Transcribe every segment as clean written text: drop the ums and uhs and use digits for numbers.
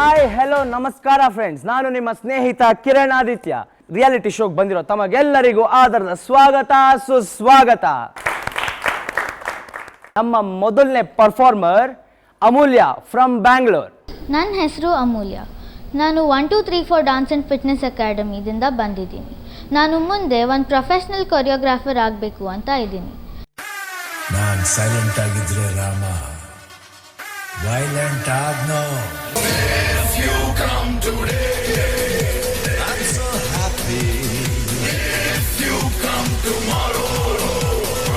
Hi hello ನಮಸ್ಕಾರ friends, ನಾನು ನಿಮ್ಮ ಸ್ನೇಹಿತ ಕಿರಣ್ ಆದಿತ್ಯ. ರಿಯಾಲಿಟಿ ಶೋಗೆ ಬಂದಿರೋ ತಮಗೆಲ್ಲರಿಗೂ ಆದರದ ಸ್ವಾಗತ ಸುಸ್ವಾಗತ. ನಮ್ಮ ಮೊದಲನೇ ಪರ್ಫಾರ್ಮರ್ ಅಮೂಲ್ಯ ಫ್ರಮ್ ಬ್ಯಾಂಗ್ಳೂರ್. ನನ್ನ ಹೆಸರು ಅಮೂಲ್ಯ. ನಾನು 1 2 3 4 ಡಾನ್ಸ್ ಆ್ಯಂಡ್ ಫಿಟ್ನೆಸ್ ಅಕಾಡೆಮಿದಿಂದ ಬಂದಿದ್ದೀನಿ. ನಾನು ಮುಂದೆ ಒಂದು ಪ್ರೊಫೆಷ್ನಲ್ ಕೊರಿಯೋಗ್ರಾಫರ್ ಆಗಬೇಕು ಅಂತ ಇದ್ದೀನಿ. ನಾನು ಸೈಲೆಂಟ್ ಆಗಿದ್ರೆ ರಾಮ, ವೈಲೆಂಟ್ ಆದ್ನೋ. If you come today, I'm so happy. If you come tomorrow,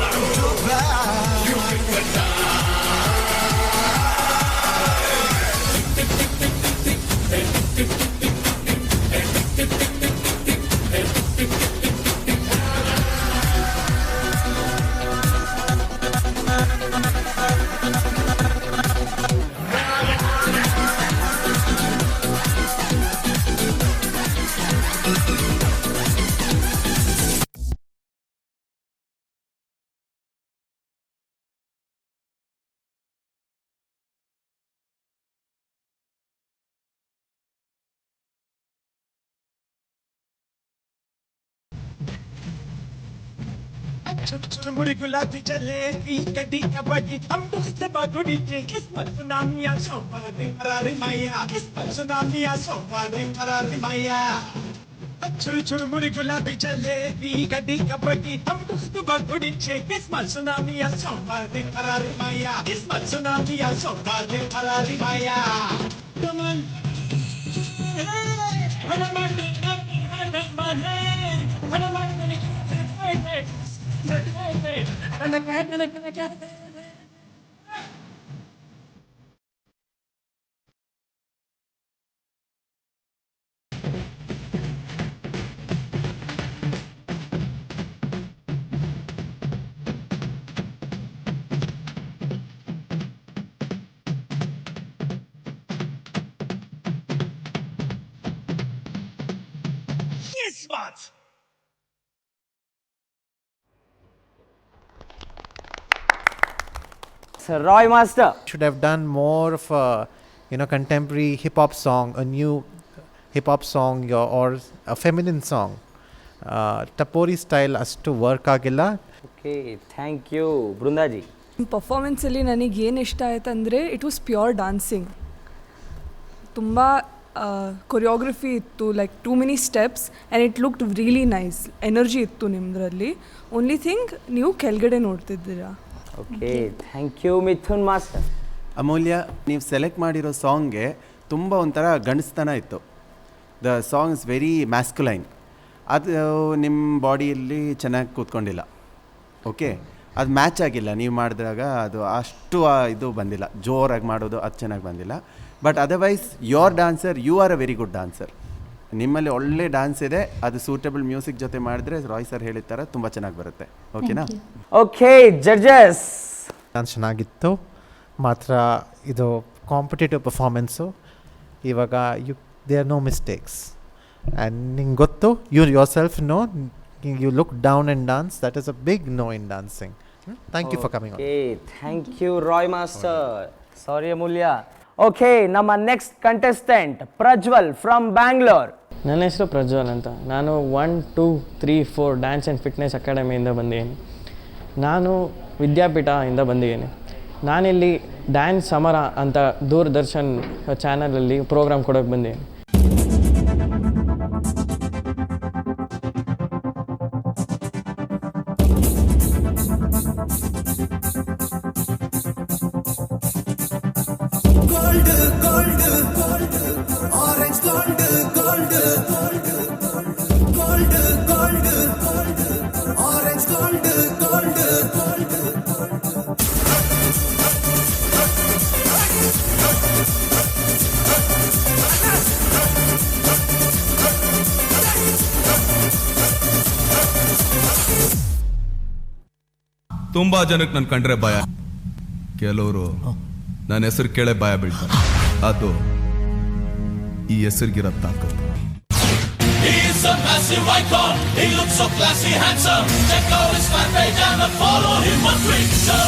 I'm too bad. You pick the time. चुरमुरी गुलाबी जलेबी कटी कबड्डी हम दोस्त बागुड़ी के किस्मत सुनामिया सोपा दे मरारी माया किस्मत सुनामिया सोपा दे मरारी माया चुरमुरी गुलाबी जलेबी कटी कबड्डी हम दोस्त बागुड़ी के किस्मत सुनामिया सोपा दे मरारी माया किस्मत सुनामिया सोपा दे मरारी माया कमन Sir Roy Master should have done more of a contemporary hip hop song, a new hip hop song or a feminine song. Tapori style ಅಷ್ಟು ವರ್ಕ್ ಆಗಿಲ್ಲ. Okay, thank you Brindaji. ಪರ್ಫಾರ್ಮೆನ್ಸಲ್ಲಿ ನನಗೆ ಏನು ಇಷ್ಟ ಆಯ್ತು ಅಂದರೆ ಇಟ್ ವಾಸ್ ಪ್ಯೂರ್ ಡಾನ್ಸಿಂಗ್. ತುಂಬ choreography ಇತ್ತು, like too many steps and it looked really nice. Energy ಇತ್ತು ನಿಮ್ಮದ್ರಲ್ಲಿ. ಓನ್ಲಿ ಥಿಂಗ್ ನೀವು ಕೆಳಗಡೆ ನೋಡ್ತಿದ್ದೀರಾ. Okay, thank you Mithun master. Amulya, ನೀವು ಸೆಲೆಕ್ಟ್ ಮಾಡಿರೋ ಸಾಂಗ್ಗೆ ತುಂಬ ಒಂಥರ ಗಂಡಸ್ತನ ಇತ್ತು. The song is very masculine. ಅದು ನಿಮ್ಮ ಬಾಡಿಯಲ್ಲಿ ಚೆನ್ನಾಗಿ ಕೂತ್ಕೊಂಡಿಲ್ಲ. ಓಕೆ, ಅದು ಮ್ಯಾಚ್ ಆಗಿಲ್ಲ. ನೀವು ಮಾಡಿದಾಗ ಅದು ಅಷ್ಟು ಇದು ಬಂದಿಲ್ಲ, ಜೋರಾಗಿ ಮಾಡೋದು ಅದು ಚೆನ್ನಾಗಿ ಬಂದಿಲ್ಲ. But otherwise your dancer, you are a very good dancer. ನಿಮ್ಮಲ್ಲಿ ಒಳ್ಳೆ ಡ್ಯಾನ್ಸ್ ಇದೆ. ಅದು ಸೂಟಬಲ್ ಮ್ಯೂಸಿಕ್ ಜೊತೆ ಮಾಡಿದ್ರೆ ರಾಯ್ ಸರ್ ಹೇಳಿದ ಥರ ತುಂಬ ಚೆನ್ನಾಗಿ ಬರುತ್ತೆ. ಓಕೆನಾ? ಓಕೆ ಜಡ್ಜಸ್, ಡಾನ್ಸ್ ಚೆನ್ನಾಗಿತ್ತು. ಮಾತ್ರ ಇದು ಕಾಂಪಿಟೇಟಿವ್ ಪರ್ಫಾರ್ಮೆನ್ಸು. ಇವಾಗ they are no mistakes and ನಿಂಗೆ ಗೊತ್ತು, yourself know, you look down and dance. That is a big no in dancing. Thank you for coming. Okay, thank you Roy master. Sorry Amulya. Okay, ನಮ್ಮ next contestant Prajwal from Bangalore. ನನ್ನ ಹೆಸರು ಪ್ರಜ್ವಲ್ ಅಂತ. ನಾನು 1 2 3 4 dance and fitness ಅಕಾಡೆಮಿಯಿಂದ ಬಂದಿದ್ದೀನಿ. ನಾನು ವಿದ್ಯಾಪೀಠದಿಂದ ಬಂದಿದ್ದೀನಿ. ನಾನಿಲ್ಲಿ dance ಸಮರ ಅಂತ ದೂರದರ್ಶನ್ ಚಾನಲಲ್ಲಿ ಪ್ರೋಗ್ರಾಮ್ ಕೊಡೋಕ್ಕೆ ಬಂದಿದ್ದೀನಿ. ತುಂಬಾ ಜನಕ್ಕೆ ನನ್ ಕಂಡ್ರೆ ಭಯ. ಕೆಲವರು ನನ್ನ ಹೆಸರು ಕೇಳೇ ಭಯ ಬೀಳ್ತಾರೆ. ಅದು ಈ ಹೆಸರಿಗಿರೋ ತಾಕತ್ತು. He's a massive icon. He looks so classy, handsome. Check out his fan page and follow him on Twitter.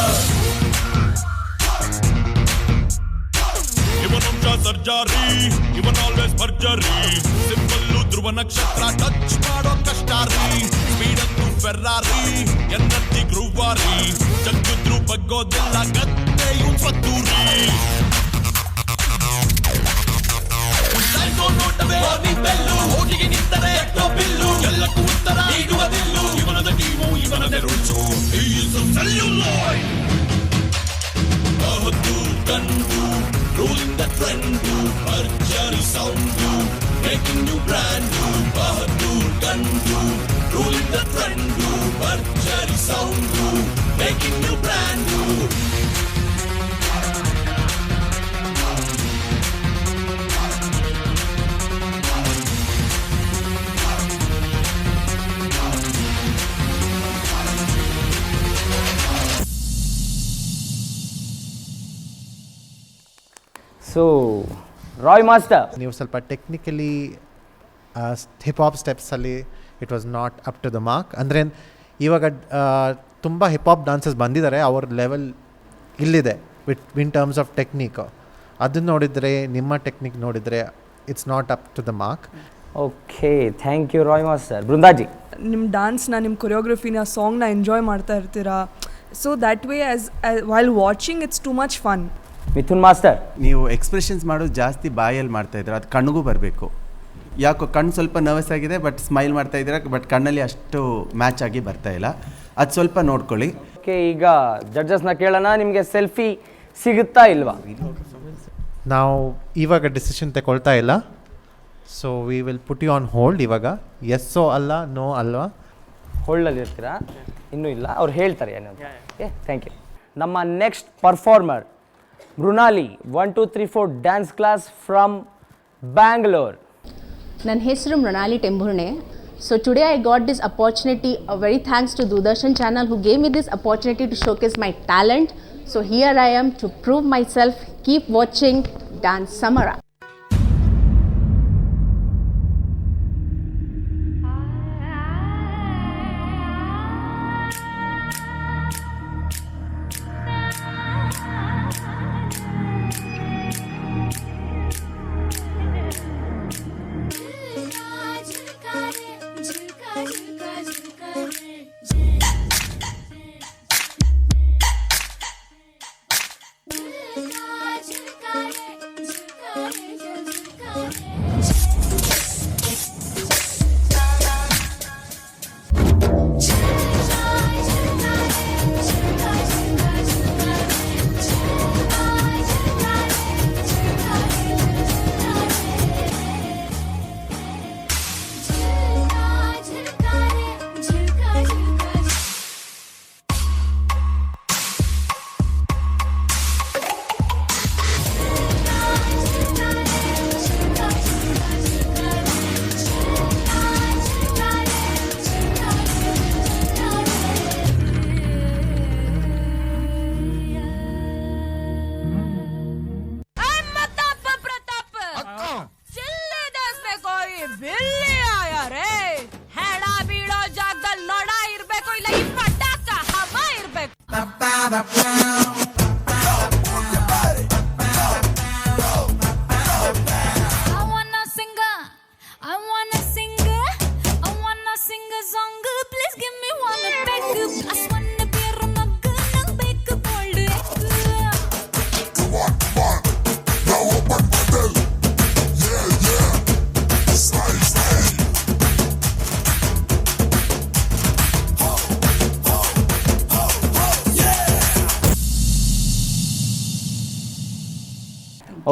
ಇವನೊಂಚ ಸರ್ಜಾರಿ ಇವನ್ ಆಲ್ವೇಸ್ ಭರ್ಜರಿ ಸಿಂಪಲ್ಲು ಧ್ರುವ ನಕ್ಷತ್ರ ಟಚ್ ಮಾಡೋ ಕಷ್ಟ ರೀ ಸ್ಪೀಡ್ ಅಂತೂ ಫೆರ್ರಾರಿ ಎನ್ನತ್ತಿ ಗ್ರೂವಾರಿ ಜಗ್ಗಿದ್ರು ಬಗ್ಗೋದಿಲ್ಲ ಗತ್ತೆ ಇವ್ ಸ್ವತ್ತೂರಿ ನೋಟವೇ ಬೆಲ್ಲು ಓಟಿಗೆ ನಿಂತರೆ ಬಿಲ್ಲು ಎಲ್ಲಕ್ಕೂ ಉತ್ತರ ನೀಡುವುದಿಲ್ಲು ಇವನದ ಟೀಮು ಇವನದ ರೂಲ್ಸು ಸೆಲ್ಯುಲಾಯ್ಡ್ ಬಹದ್ದೂರ್ ಗಂಡು ರೂಲಿಂಗ್ ದ ಟ್ರೆಂಡು ಭರ್ಜರಿ ಸೌಂಡು ಮೇಕಿಂಗ್ ನ್ಯೂ ಬ್ರ್ಯಾಂಡು ಬಹದ್ದೂರ್ ಗಂಡು ರೂಲಿಂಗ್ ದ ಟ್ರೆಂಡು ಭರ್ಜರಿ sound making new brand so Roy master, ನೀವು ಸ್ವಲ್ಪ ಟೆಕ್ನಿಕಲಿ ಹಿಪ್ ಹಾಪ್ ಸ್ಟೆಪ್ಸಲ್ಲಿ it was not up to the mark. ಅಂದರೆ ಇವಾಗ ತುಂಬ ಹಿಪ್ ಹಾಪ್ ಡಾನ್ಸಸ್ ಬಂದಿದ್ದಾರೆ, ಅವ್ರ ಲೆವೆಲ್ ಇಲ್ಲಿದೆ ಇನ್ ಟರ್ಮ್ಸ್ ಆಫ್ ಟೆಕ್ನಿಕ್. ಅದನ್ನು ನೋಡಿದರೆ ನಿಮ್ಮ ಟೆಕ್ನಿಕ್ ನೋಡಿದರೆ it's not up to the mark. Okay, thank you Roy master. Brindaji, ನಿಮ್ಮ ಡ್ಯಾನ್ಸ್ನ, ನಿಮ್ಮ ಕೊರಿಯೋಗ್ರಫಿನ, ಸಾಂಗ್ನ ಎಂಜಾಯ್ ಮಾಡ್ತಾ ಇರ್ತೀರಾ. So that way as while watching it's too much fun. Mithun master, ನೀವು ಎಕ್ಸ್ಪ್ರೆಷನ್ಸ್ ಮಾಡೋದು ಜಾಸ್ತಿ ಬಾಯಲ್ಲಿ ಮಾಡ್ತಾ ಇದ್ದೀರ, ಅದು ಕಣ್ಣಿಗೂ ಬರಬೇಕು. ಯಾಕೋ ಕಣ್ಣು ಸ್ವಲ್ಪ ನರ್ವಸ್ ಆಗಿದೆ, ಬಟ್ ಸ್ಮೈಲ್ ಮಾಡ್ತಾ ಇದ್ದೀರಾ, ಬಟ್ ಕಣ್ಣಲ್ಲಿ ಅಷ್ಟು ಮ್ಯಾಚ್ ಆಗಿ ಬರ್ತಾ ಇಲ್ಲ. ಅದು ಸ್ವಲ್ಪ ನೋಡ್ಕೊಳ್ಳಿ. ಓಕೆ, ಈಗ ಜಡ್ಜಸ್ನ ಕೇಳೋಣ, ನಿಮಗೆ ಸೆಲ್ಫಿ ಸಿಗುತ್ತಾ ಇಲ್ವಾ? ನಾವು ಇವಾಗ ಡಿಸಿಷನ್ ತಗೊಳ್ತಾ ಇಲ್ಲ. So we will put you on hold. ಇವಾಗ ಎಸ್ಸೋ ಅಲ್ಲ, ನೋ ಅಲ್ವಾ? ಹೋಲ್ಡಲ್ಲಿ ಇರ್ತೀರಾ? ಇನ್ನೂ ಇಲ್ಲ, ಅವ್ರು ಹೇಳ್ತಾರೆ ಏನಂತ. Okay, thank you. ನಮ್ಮ next performer Mrunali, 1 2 3 4 dance class from Bangalore. ನನ್ನ ಹೆಸರು Mrunali Temburne. So today I got this opportunity, very thanks to Doordarshan channel who gave me this opportunity to showcase my talent. So here I am to prove myself. Keep watching dance Samara.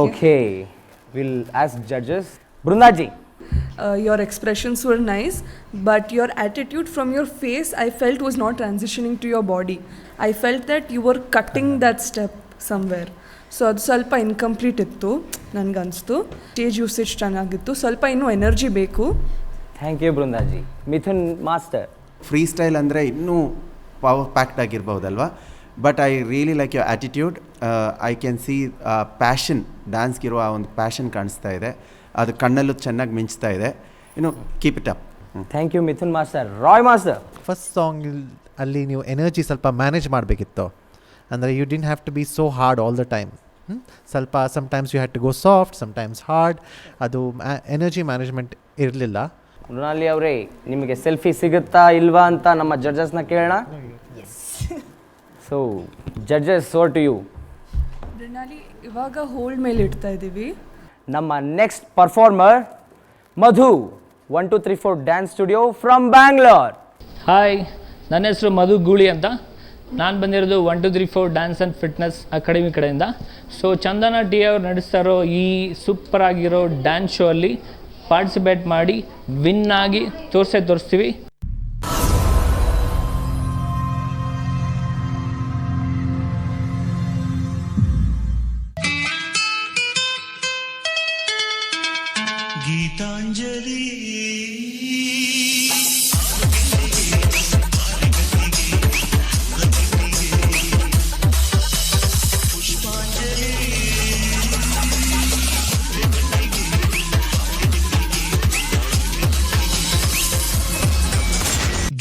Okay, we'll ask judges. Brundaji. Your expressions were nice, but your attitude from your face I felt was not transitioning to your body. I felt that you were cutting that step somewhere. So ಅದು ಸ್ವಲ್ಪ incomplete ಇತ್ತು ನನಗನ್ನಿಸ್ತು. Stage usage ಚೆನ್ನಾಗಿತ್ತು, ಸ್ವಲ್ಪ ಇನ್ನೂ energy ಬೇಕು. Thank you Brindaji. Mithun master, free style ಅಂದರೆ ಇನ್ನೂ power packed ಆಗಿರ್ಬೋದಲ್ವಾ, but I really like your attitude. I can see passion, ಡ್ಯಾನ್ಸ್ಗಿರುವ ಒಂದು ಪ್ಯಾಷನ್ ಕಾಣಿಸ್ತಾ ಇದೆ, ಅದು ಕಣ್ಣಲ್ಲೂ ಚೆನ್ನಾಗಿ ಮಿಂಚ್ತಾ ಇದೆ. Keep it up. Thank you Mithun master. Roy master, first song ಅಲ್ಲಿ ನೀವು ಎನರ್ಜಿ ಸ್ವಲ್ಪ ಮ್ಯಾನೇಜ್ ಮಾಡಬೇಕಿತ್ತು. ಅಂದರೆ you didn't have to be so hard all the time. ಸ್ವಲ್ಪ sometimes you had to go soft, sometimes hard. ಅದು ಎನರ್ಜಿ ಮ್ಯಾನೇಜ್ಮೆಂಟ್ ಇರಲಿಲ್ಲ. ಮೃಣಾಲಿ ಅವರೇ, ನಿಮಗೆ ಸೆಲ್ಫಿ ಸಿಗುತ್ತಾ ಇಲ್ವಾ ಅಂತ ನಮ್ಮ ಜಡ್ಜಸ್ನ ಕೇಳೋಣ. So judges, over to you. Mrunali, ಇವಾಗ ಹೋಲ್ಡ್ ಮೇಲೆ ಇಡ್ತಾ ಇದ್ದೀವಿ. ನಮ್ಮ next performer Madhu, 1 2 3 4 dance studio from Bangalore. Hi, ನನ್ನ ಹೆಸರು ಮಧು ಗೂಳಿ ಅಂತ. ನಾನು ಬಂದಿರೋದು 1 2 3 4 ಡ್ಯಾನ್ಸ್ ಆ್ಯಂಡ್ ಫಿಟ್ನೆಸ್ ಅಕಾಡೆಮಿ ಕಡೆಯಿಂದ. ಸೊ ಚಂದನ ಟಿ ಅವ್ರು ನಡೆಸ್ತಾ ಇರೋ ಈ ಸೂಪರ್ ಆಗಿರೋ ಡ್ಯಾನ್ಸ್ ಶೋ ಅಲ್ಲಿ ಪಾರ್ಟಿಸಿಪೇಟ್ ಮಾಡಿ ವಿನ್ ಆಗಿ ತೋರಿಸ್ತೀವಿ. ಗೀತಾಂಜಲಿ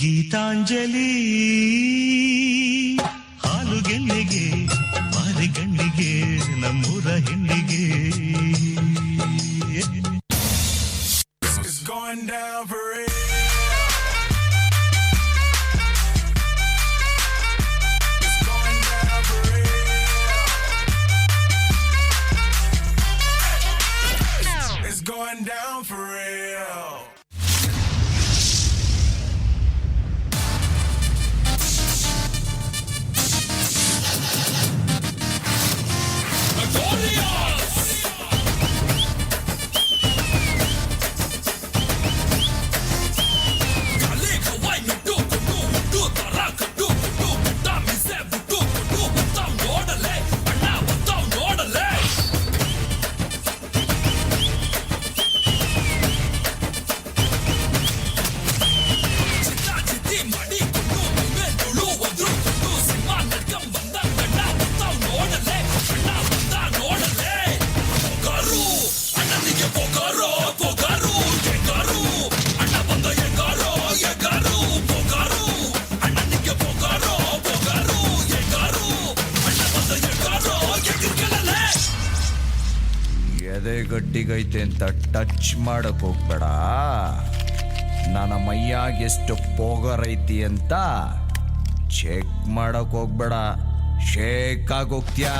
ಗೀತಾಂಜಲಿ ಹಾಲುಗೆನ್ನೆಗೆ ಮಾರಿಗಣ್ಣಿಗೆ ನಮ್ಮೂರ ಹೆಣ್ಣಿಗೆ. It's going down for real. It's going down for real. It's going down for real. ಎದೆ ಗಟ್ಟಿಗೈತೆ ಅಂತ ಟಚ್ ಮಾಡಕ್ ಹೋಗ್ಬೇಡ. ನನ್ನ ಮೈಯಾಗ ಎಷ್ಟು ಪೋಗರೈತಿ ಅಂತ ಚೆಕ್ ಮಾಡಕ್ ಹೋಗ್ಬೇಡ. ಶೇಕ್ ಆಗೋಗ್ತ್ಯಾ.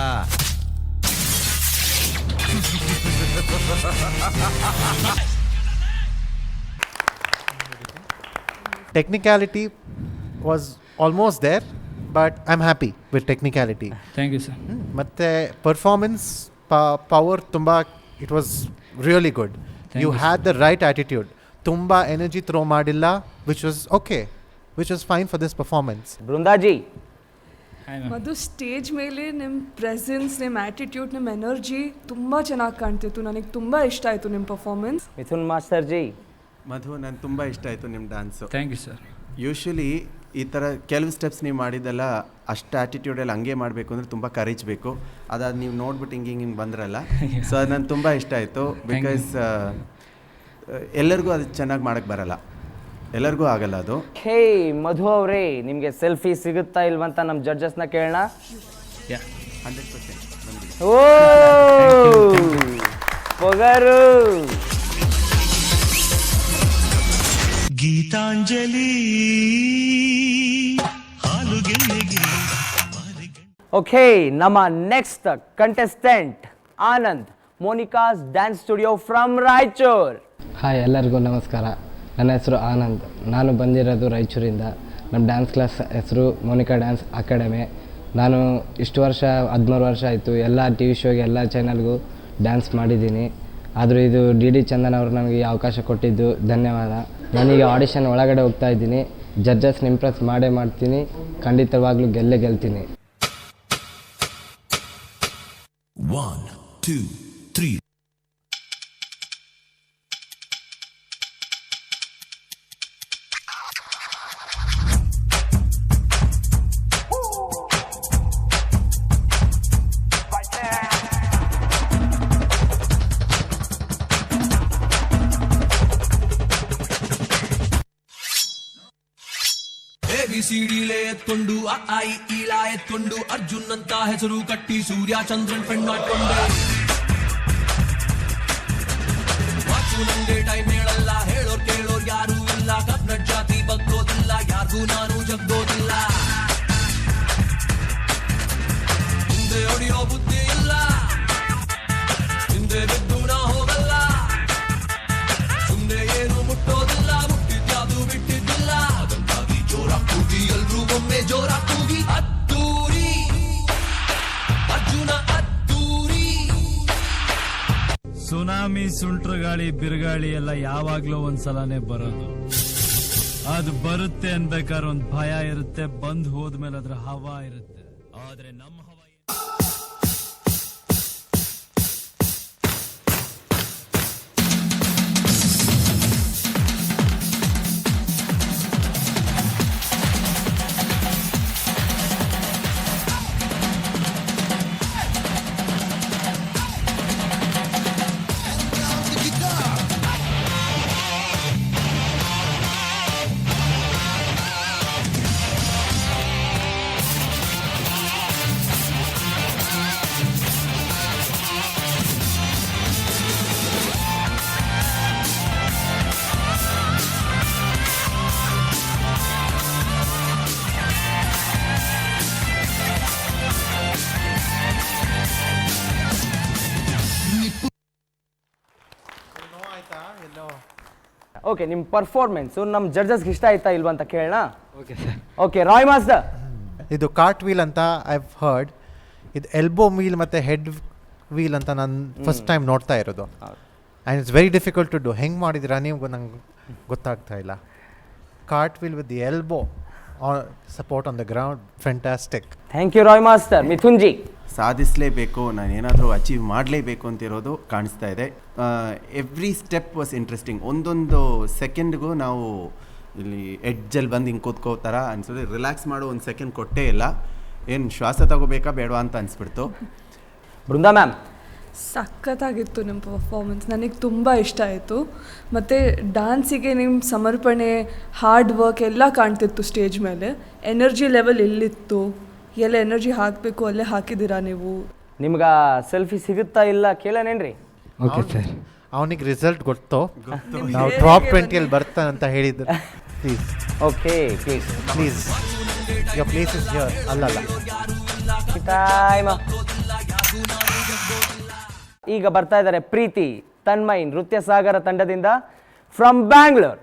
Technicality was almost there, but I'm happy with technicality. Thank you sir. ಮತ್ತೆ ಪರ್ಫಾರ್ಮೆನ್ಸ್ ಪವರ್ ತುಂಬ, it was really good. You had the right attitude. ತುಂಬ ಎನರ್ಜಿ ಥ್ರೋ ಮಾಡಿಲ್ಲ, which was okay, which was fine for this performance. Brindaji, ಅದು stage ಮೇಲೆ ನಿಮ್ಮ presence, ನಿಮ್ಮ attitude, ನಿಮ್ಮ energy ತುಂಬ ಚೆನ್ನಾಗಿ ಕಾಣ್ತಿತ್ತು. ನನಗೆ ತುಂಬ ಇಷ್ಟ ಆಯಿತು ನಿಮ್ಮ ಪರ್ಫಾರ್ಮೆನ್ಸ್. ಮಿಥುನ್ ಮಾಸ್ಟರ್ ಜಿ. ಮಧು, ನನಗೆ ತುಂಬ ಇಷ್ಟ ಆಯಿತು ನಿಮ್ಮ dance. Thank you sir. Usually ಈ ಥರ ಕೆಲವು ಸ್ಟೆಪ್ಸ್ ನೀವು ಮಾಡಿದ್ದೆಲ್ಲ ಅಷ್ಟು ಆ್ಯಟಿಟ್ಯೂಡಲ್ಲಿ ಹಂಗೆ ಮಾಡಬೇಕು ಅಂದರೆ ತುಂಬ ಕರೇಜ್ ಬೇಕು. ಅದಾದ ನೀವು ನೋಡ್ಬಿಟ್ಟು ಹಿಂಗೆ ಬಂದ್ರಲ್ಲ, ಸೊ ಅದು ನನಗೆ ತುಂಬ ಇಷ್ಟ ಆಯಿತು. ಬಿಕಾಸ್ ಎಲ್ಲರಿಗೂ ಅದು ಚೆನ್ನಾಗಿ ಮಾಡೋಕ್ಕೆ ಬರಲ್ಲ, ಎಲ್ಲರಿಗೂ ಆಗಲ್ಲ ಅದು. ಹೇ ಮಧು ಅವರೇ, ನಿಮಗೆ ಸೆಲ್ಫಿ ಸಿಗುತ್ತಾ ಇಲ್ವಂತ ನಮ್ಮ ಜಡ್ಜಸ್ನ ಕೇಳೋಣ. 100% ಬಂದಿದೆ. ಓ ಪೊಗರು. ಗೀತಾಂಜಲಿ ಹಾಲುಗೆನ್ನೆಗೆ. ಓಕೆ, ನಮ್ಮ next contestant Anand, Monica's dance studio from Raichur. Hi, ಎಲ್ಲರಿಗೂ ನಮಸ್ಕಾರ. ನನ್ನ ಹೆಸರು ಆನಂದ್. ನಾನು ಬಂದಿರೋದು ರಾಯಚೂರಿಂದ. ನಮ್ಮ ಡ್ಯಾನ್ಸ್ ಕ್ಲಾಸ್ ಹೆಸರು ಮೋನಿಕಾ ಡ್ಯಾನ್ಸ್ ಅಕಾಡೆಮಿ. ನಾನು ಇಷ್ಟು ವರ್ಷ 13 ವರ್ಷ ಆಯಿತು. ಎಲ್ಲ ಟಿ ವಿ ಶೋಗೆ, ಎಲ್ಲ ಚಾನಲ್ಗೂ ಡ್ಯಾನ್ಸ್ ಮಾಡಿದ್ದೀನಿ. ಆದರೂ ಇದು ಡಿ ಚಂದನ್ ಅವರು ನನಗೆ ಈ ಅವಕಾಶ ಕೊಟ್ಟಿದ್ದು ಧನ್ಯವಾದ. ನಾನೀಗ ಆಡಿಷನ್ ಒಳಗಡೆ ಹೋಗ್ತಾ ಇದ್ದೀನಿ. ಜಡ್ಜಸ್ನ ಇಂಪ್ರೆಸ್ ಮಾಡೇ ಮಾಡ್ತೀನಿ. ಖಂಡಿತವಾಗ್ಲೂ ಗೆಲ್ತೀನಿ. 1 2 3. ABCDಲೆ ಎತ್ಕೊಂಡು IIEಲ ಎತ್ಕೊಂಡು ಅರ್ಜುನ್ ಅಂತ ಹೆಸರು ಕಟ್ಟಿ ಸೂರ್ಯ ಚಂದ್ರನ್ ಫ್ರೆಂಡ್ ಮಾಡ್ಕೊಂಡೆ. ವಾಚು ನಂಗೆ ಟೈಮ್ ಹೇಳಲ್ಲ, ಹೇಳೋರ್ ಕೇಳೋರ್ ಯಾರು ಇಲ್ಲ, ಕಬ್ನಟ್ ಜಾತಿ ಬಗ್ಗೋದಿಲ್ಲ, ಯಾರಿಗೂ ನಾನು ಜಗ್ಗೋದಿಲ್ಲ. ಹಿಂದೆ ಹೊಡಿಯೋ ಬುದ್ಧಿ ಇಲ್ಲ, ಹಿಂದೆ ಬಿದ್ದು ನಾ ಹೋಗಲ್ಲ, ಸುಮ್ನೆ ಏನು ಮುಟ್ಟೋದಿಲ್ಲ, ಮುಟ್ಟಿದ್ಯಾವುದು ಬಿಟ್ಟಿದ್ದಿಲ್ಲ. ಅದಕ್ಕಾಗಿ ಜೋರ ಕೂಗಿ ಎಲ್ರೂ ಒಮ್ಮೆ ಜೋರ ಕೂಗಿ ಅದ್ದೂರಿ ಅರ್ಜುನ ಅದ್ದೂರಿ. ಸುನಾಮಿ, ಸುಂಟ್ರ ಗಾಳಿ, ಬಿರುಗಾಳಿ ಎಲ್ಲ ಯಾವಾಗ್ಲೂ ಒಂದ್ಸಲನೇ ಬರೋದು. ಅದು ಬರುತ್ತೆ ಅನ್ಬೇಕಾದ್ರೆ ಒಂದ್ ಭಯ ಇರುತ್ತೆ, ಬಂದ್ ಹೋದ್ಮೇಲೆ ಅದ್ರ ಹವಾ ಇರುತ್ತೆ. ಆದ್ರೆ ನಮ್ಮ ಹವಾ ಓಕೆ, ನಿಮ್ಮ ಪರ್ಫಾರ್ಮೆನ್ಸು ನಮ್ಮ ಜಡ್ಜಸ್ಗೆ ಇಷ್ಟ ಆಯ್ತಾ ಇಲ್ವಾ ಅಂತ ಕೇಳೋಣ. Okay sir. Okay, Roy master. ಇದು ಕಾರ್ಟ್ ವೀಲ್ ಅಂತ ಐ ಹರ್ಡ್. ಇದು ಎಲ್ಬೋ ವೀಲ್ ಮತ್ತು ಹೆಡ್ ವೀಲ್ ಅಂತ ನಾನು ಫಸ್ಟ್ ಟೈಮ್ ನೋಡ್ತಾ ಇರೋದು. And it's very difficult to do. ಹೆಂಗೆ ಮಾಡಿದ್ದೀರಾ ನೀವು ನಂಗೆ ಗೊತ್ತಾಗ್ತಾ ಇಲ್ಲ. Cartwheel with the elbow support on the ground, fantastic. Thank you Roy master. Mithun ji. ಸಾಧಿಸಲೇಬೇಕು, ನಾನು ಏನಾದರೂ ಅಚೀವ್ ಮಾಡಲೇಬೇಕು ಅಂತಿರೋದು ಕಾಣಿಸ್ತಾ ಇದೆ. Every step was interesting. ಒಂದೊಂದು ಸೆಕೆಂಡ್ಗೂ ನಾವು ಇಲ್ಲಿ ಎಡ್ಜಲ್ಲಿ ಬಂದು ಹಿಂಗೆ ಕೂತ್ಕೋತಾರ ಅನ್ಸೋದು. ರಿಲ್ಯಾಕ್ಸ್ ಮಾಡೋ ಒಂದು ಸೆಕೆಂಡ್ ಕೊಟ್ಟೇ ಇಲ್ಲ. ಏನು ಶ್ವಾಸ ತಗೋಬೇಕಾ ಬೇಡವಾ ಅಂತ ಅನಿಸ್ಬಿಡ್ತು. ಬೃಂದಾ ಮ್ಯಾಮ್. ಸಖತ್ತಾಗಿತ್ತು ನಿಮ್ಮ ಪರ್ಫಾರ್ಮೆನ್ಸ್, ನನಗೆ ತುಂಬ ಇಷ್ಟ ಆಯಿತು. ಮತ್ತು ಡ್ಯಾನ್ಸಿಗೆ ನಿಮ್ಮ ಸಮರ್ಪಣೆ, ಹಾರ್ಡ್ ವರ್ಕ್ ಎಲ್ಲ ಕಾಣ್ತಿತ್ತು ಸ್ಟೇಜ್ ಮೇಲೆ. ಎನರ್ಜಿ ಲೆವೆಲ್ ಎಲ್ಲಿತ್ತು, ಎಲ್ಲ ಎನರ್ಜಿ ಹಾಕಬೇಕು ಅಲ್ಲೇ ಹಾಕಿದ್ದೀರಾ ನೀವು. ನಿಮ್ಗೆ ಸೆಲ್ಫಿ ಸಿಗುತ್ತಾ ಇಲ್ಲ ಕೇಳನೇನ್ರಿ? Okay sir. ಅವನಿಗೆ ರಿಸಲ್ಟ್ ಗೊತ್ತು, ನಾವು ಟಾಪ್ 20 ಬರ್ತಾನಂತ ಹೇಳಿದ್ರು. Please. Okay, please please, your place is here. ಅಲ್ಲಲ್ಲ, ಈಗ ಬರ್ತಾ ಇದ್ದಾರೆ ಪ್ರೀತಿ ತನ್ಮಯ್ ನೃತ್ಯ ಸಾಗರ ತಂಡದಿಂದ ಫ್ರಮ್ ಬ್ಯಾಂಗ್ಳೂರ್.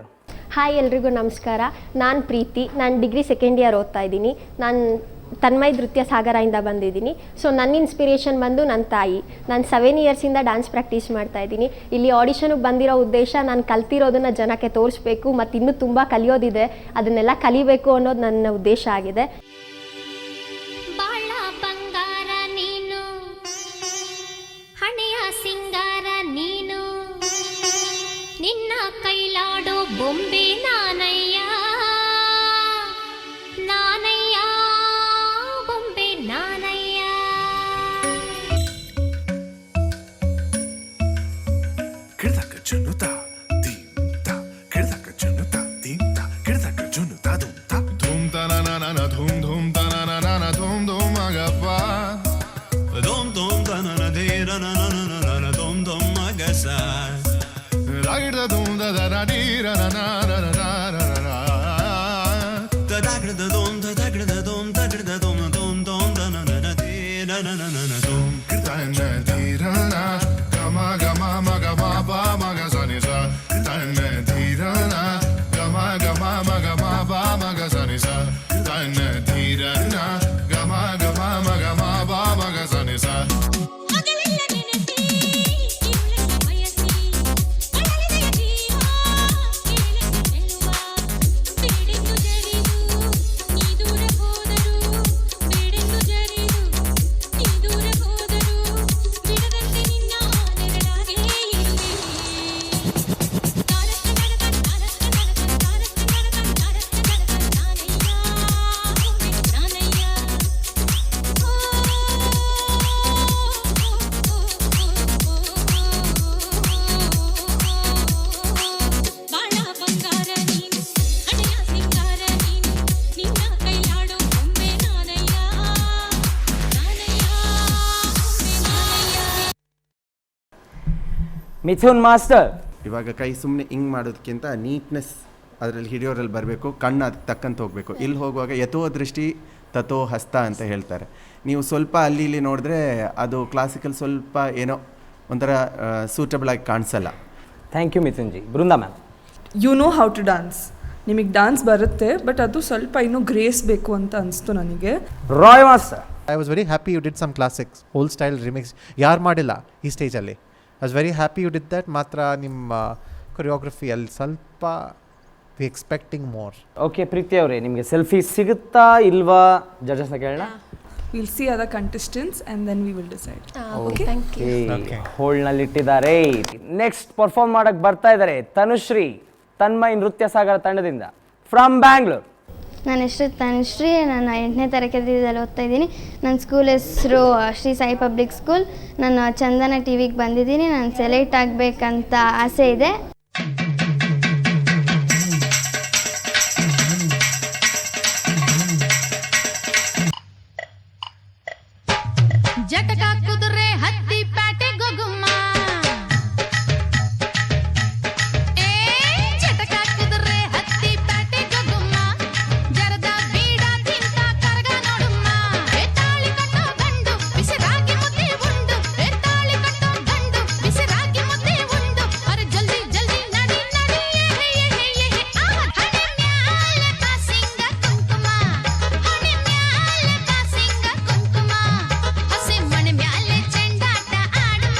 ಹಾಯ್, ಎಲ್ರಿಗೂ ನಮಸ್ಕಾರ. ನಾನು ಪ್ರೀತಿ, ನಾನು ಡಿಗ್ರಿ ಸೆಕೆಂಡ್ ಇಯರ್ ಓದ್ತಾ ಇದ್ದೀನಿ. ನಾನು ತನ್ಮಯ್ ನೃತ್ಯ ಸಾಗರದಿಂದ ಬಂದಿದ್ದೀನಿ. ಸೊ ನನ್ನ ಇನ್ಸ್ಪಿರೇಷನ್ ಬಂದು ನನ್ನ ತಾಯಿ. ನಾನು 7 ಇಯರ್ಸಿಂದ ಡ್ಯಾನ್ಸ್ ಪ್ರಾಕ್ಟೀಸ್ ಮಾಡ್ತಾ ಇದ್ದೀನಿ. ಇಲ್ಲಿ ಆಡಿಷನ್ಗೆ ಬಂದಿರೋ ಉದ್ದೇಶ ನಾನು ಕಲ್ತಿರೋದನ್ನು ಜನಕ್ಕೆ ತೋರಿಸ್ಬೇಕು ಮತ್ತು ಇನ್ನೂ ತುಂಬ ಕಲಿಯೋದಿದೆ, ಅದನ್ನೆಲ್ಲ ಕಲಿಬೇಕು ಅನ್ನೋದು ನನ್ನ ಉದ್ದೇಶ ಆಗಿದೆ. ಬಾಳ ಬಂಗಾರ ನೀನು, ಹಣೆಯ ಸಿಂಗಾರ ನೀನು, ನಿನ್ನ ಕೈಲಾಡೋ ಬೊಂಬೆ ನಾನಯ್ಯ, ನಾನಯ್ಯ ಬೊಂಬೆ ನಾನಯ್ಯ. ಕಿಡ್ದಕ ಜನುತ ದೀಂತ, ಕಿಡ್ದಕ ಜನುತ ದೀಂತ, ಕಿಡ್ದಕ ಜನುತ ಧೂಮ್ತ ಧೂಮ್ ತನನನ ಧೂಮ್ ಧೂಮ್ ತನನನ ಧೂಮ್ ಧೂಮ್ ಮಗಪ್ಪ ಧೂಮ್ ಧೂಮ್ ತನನ ಧೀರನನನನ ಧೂಮ್ ಧೂಮ್ ಮಗಸ ರಾಗಿಡ ಧೂಮ್ ದದರ ನೀರನನನನನನನ ತದಗ್ರದ ಧೂಮ್ ತದಗ್ರದ ಧೂಮ್ ತಗಡ್ದ ಧೂಮ್ ಧೂಮ್ ಧೂಮ್ ತನನನ ಧೀರನನನನ ಧೂಮ್ ಕಿರ್ತನ ಧೀರನ ಗಮ ಗಮ ಮಗ ಮಾಪ ಮಗ ಸನಿಸ ತನ್ನ ಧೀರನ ಗಮ ಗಮ ಮಗ ಮಾಪ ಮಗ ಸನಿಸ ತನ್ನ ಧೀರನ ಗಮ ಗಮ ಮಗ ಮಾಪ ಮಗ ಸನಿಸ. ಮಿಥುನ್ ಮಾಸ್ಟರ್. ಇವಾಗ ಕೈ ಸುಮ್ಮನೆ ಹಿಂಗೆ ಮಾಡೋದಕ್ಕಿಂತ ನೀಟ್ನೆಸ್ ಅದರಲ್ಲಿ ಹಿಡಿಯೋರಲ್ಲಿ ಬರಬೇಕು, ಕಣ್ಣು ಅದಕ್ಕೆ ತಕ್ಕಂತ ಹೋಗಬೇಕು. ಇಲ್ಲಿ ಹೋಗುವಾಗ ಯಥೋ ದೃಷ್ಟಿ ತಥೋ ಹಸ್ತ ಅಂತ ಹೇಳ್ತಾರೆ. ನೀವು ಸ್ವಲ್ಪ ಅಲ್ಲಿ ಇಲ್ಲಿ ನೋಡಿದ್ರೆ ಅದು ಕ್ಲಾಸಿಕಲ್ ಸ್ವಲ್ಪ ಏನೋ ಒಂಥರ ಸೂಟಬಲ್ ಆಗಿ ಕಾಣಿಸಲ್ಲ. Thank you Mithun ji. Brinda ma'am. You know how to dance. ನಿಮಗೆ ಡ್ಯಾನ್ಸ್ ಬರುತ್ತೆ, ಬಟ್ ಅದು ಸ್ವಲ್ಪ ಇನ್ನೂ ಗ್ರೇಸ್ ಬೇಕು ಅಂತ ಅನಿಸ್ತು ನನಗೆ. Roy master. I was very happy you did some classics, old style remix. ಯಾರು ಮಾಡಿಲ್ಲ ಈ ಸ್ಟೇಜಲ್ಲಿ. I was very happy you did that. ಮಾತ್ರ ನಿಮ್ಮ ಕೊರಿಯೋಗ್ರಫಿಯಲ್ಲಿ ಸ್ವಲ್ಪ we expecting more. Okay Preethi ಅವರೇ, ನಿಮಗೆ ಸೆಲ್ಫಿ ಸಿಗುತ್ತಾ ಇಲ್ವಾ ಜಡ್ಜಸ್ನ ಕೇಳೋಣ. Will see other contestants and then we will decide. Okay, ಹೋಲ್ಡ್ನಲ್ಲಿಟ್ಟಿದ್ದಾರೆ. ನೆಕ್ಸ್ಟ್ ಪರ್ಫಾರ್ಮ್ ಮಾಡಕ್ಕೆ ಬರ್ತಾ ಇದ್ದಾರೆ ತನುಶ್ರೀ, ತನ್ಮಯ್ ನೃತ್ಯ ಸಾಗರ ತಂಡದಿಂದ ಫ್ರಮ್ ಬ್ಯಾಂಗ್ಳೂರ್. ನನ್ನ ಹೆಸರು ತನುಶ್ರೀ, ನಾನು 8ನೇ ತರಗತಿಯಲ್ಲಿ ಓದ್ತಾ ಇದ್ದೀನಿ. ನನ್ನ ಸ್ಕೂಲ್ ಹೆಸರು ಶ್ರೀ ಸಾಯಿ ಪಬ್ಲಿಕ್ ಸ್ಕೂಲ್. ನಾನು ಚಂದನ ಟಿ ವಿಗೆ ಬಂದಿದ್ದೀನಿ. ನಾನು ಸೆಲೆಕ್ಟ್ ಆಗಬೇಕಂತ ಆಸೆ ಇದೆ. ಜಟಕ ಕುದುರೆ ಹತ್ತಿ ಪ್ಯಾಟೆ ಗೊಗುಮ್ಮ, ಜಟಕ ಕುದುರೆ ಹತ್ತಿ ಪ್ಯಾಟೆ ಗೊಗುಮ್ಮ, ಜರದ ಬೀಡ ತಿಂತ ಕರಗ ನೋಡುಮ್ಮ, ತಾಳಿ ಕಟ್ಟೋ ಗಂಡು ಬಿಸಿರಾಗಿ ಮುದ್ದೆ ಉಂಡು, ತಾಳಿ ಕಟ್ಟೋ ಗಂಡು ಬಿಸಿರಾಗಿ ಮುದ್ದೆ ಉಂಡು, ಅರೆ ಜಲ್ದಿ ಜಲ್ದಿ ನಡಿ ನಡಿ ಹಣೆ ಮ್ಯಾಲೆ ಕಾಸಿಂಗ ಕುಂಕುಮ, ಹಣೆ ಮ್ಯಾಲೆ ಕಾಸಿಂಗ ಕುಂಕುಮ, ಹಸಿ ಮಣೆ ಮ್ಯಾಲೆ ಚೆಂಡಾಟ ಆಡುಮ,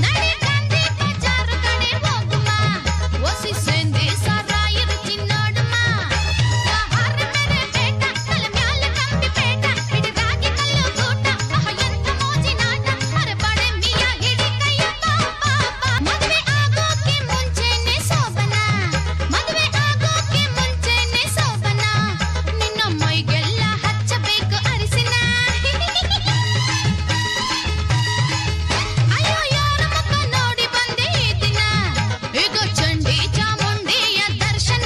ನಡಿ ಗಾಂಧಿ ಬಜಾರು ಕಡೆ ಹೋಗುಮ, ಒಸಿ ಸೇಂದಿ ಸಾರಾಯಿ ರುಚಿ ನೋಡುಮ, ಆಹಾರ ಬೇರೆ ಬೇಟ ತಲೆ ಮ್ಯಾಲೆ ಕಂಬಿ ಬೇಟ, ಹಿಡಿ ರಾಗಿ ಕಲ್ಲು ಗೂಟ, ಎಂತ ಮೋಜಿನಾಟ, ಅರೆ ಬಡೆ ಮಿಯ ಹಿಡಿ ಕೈಯ ಮದುವೆ ಆಗೋಕೆ ಮುಂಚೆನೆ ಶೋಭನ, ಮದುವೆ ಆಗೋಕೆ ಮುಂಚೆನೆ ಶೋಭನ, ನಿನ್ನ ಮೈಗೆಲ್ಲ ಹಚ್ಚಬೇಕು ಅರಿಸಿನ, ಅಯ್ಯೋ ಯಾರ ಮುಖ ನೋಡಿ ಬಂದೆ ಈ ದಿನ, ಈಗ ಚಂಡಿ ಚಾಮುಂಡಿಯ ದರ್ಶನ,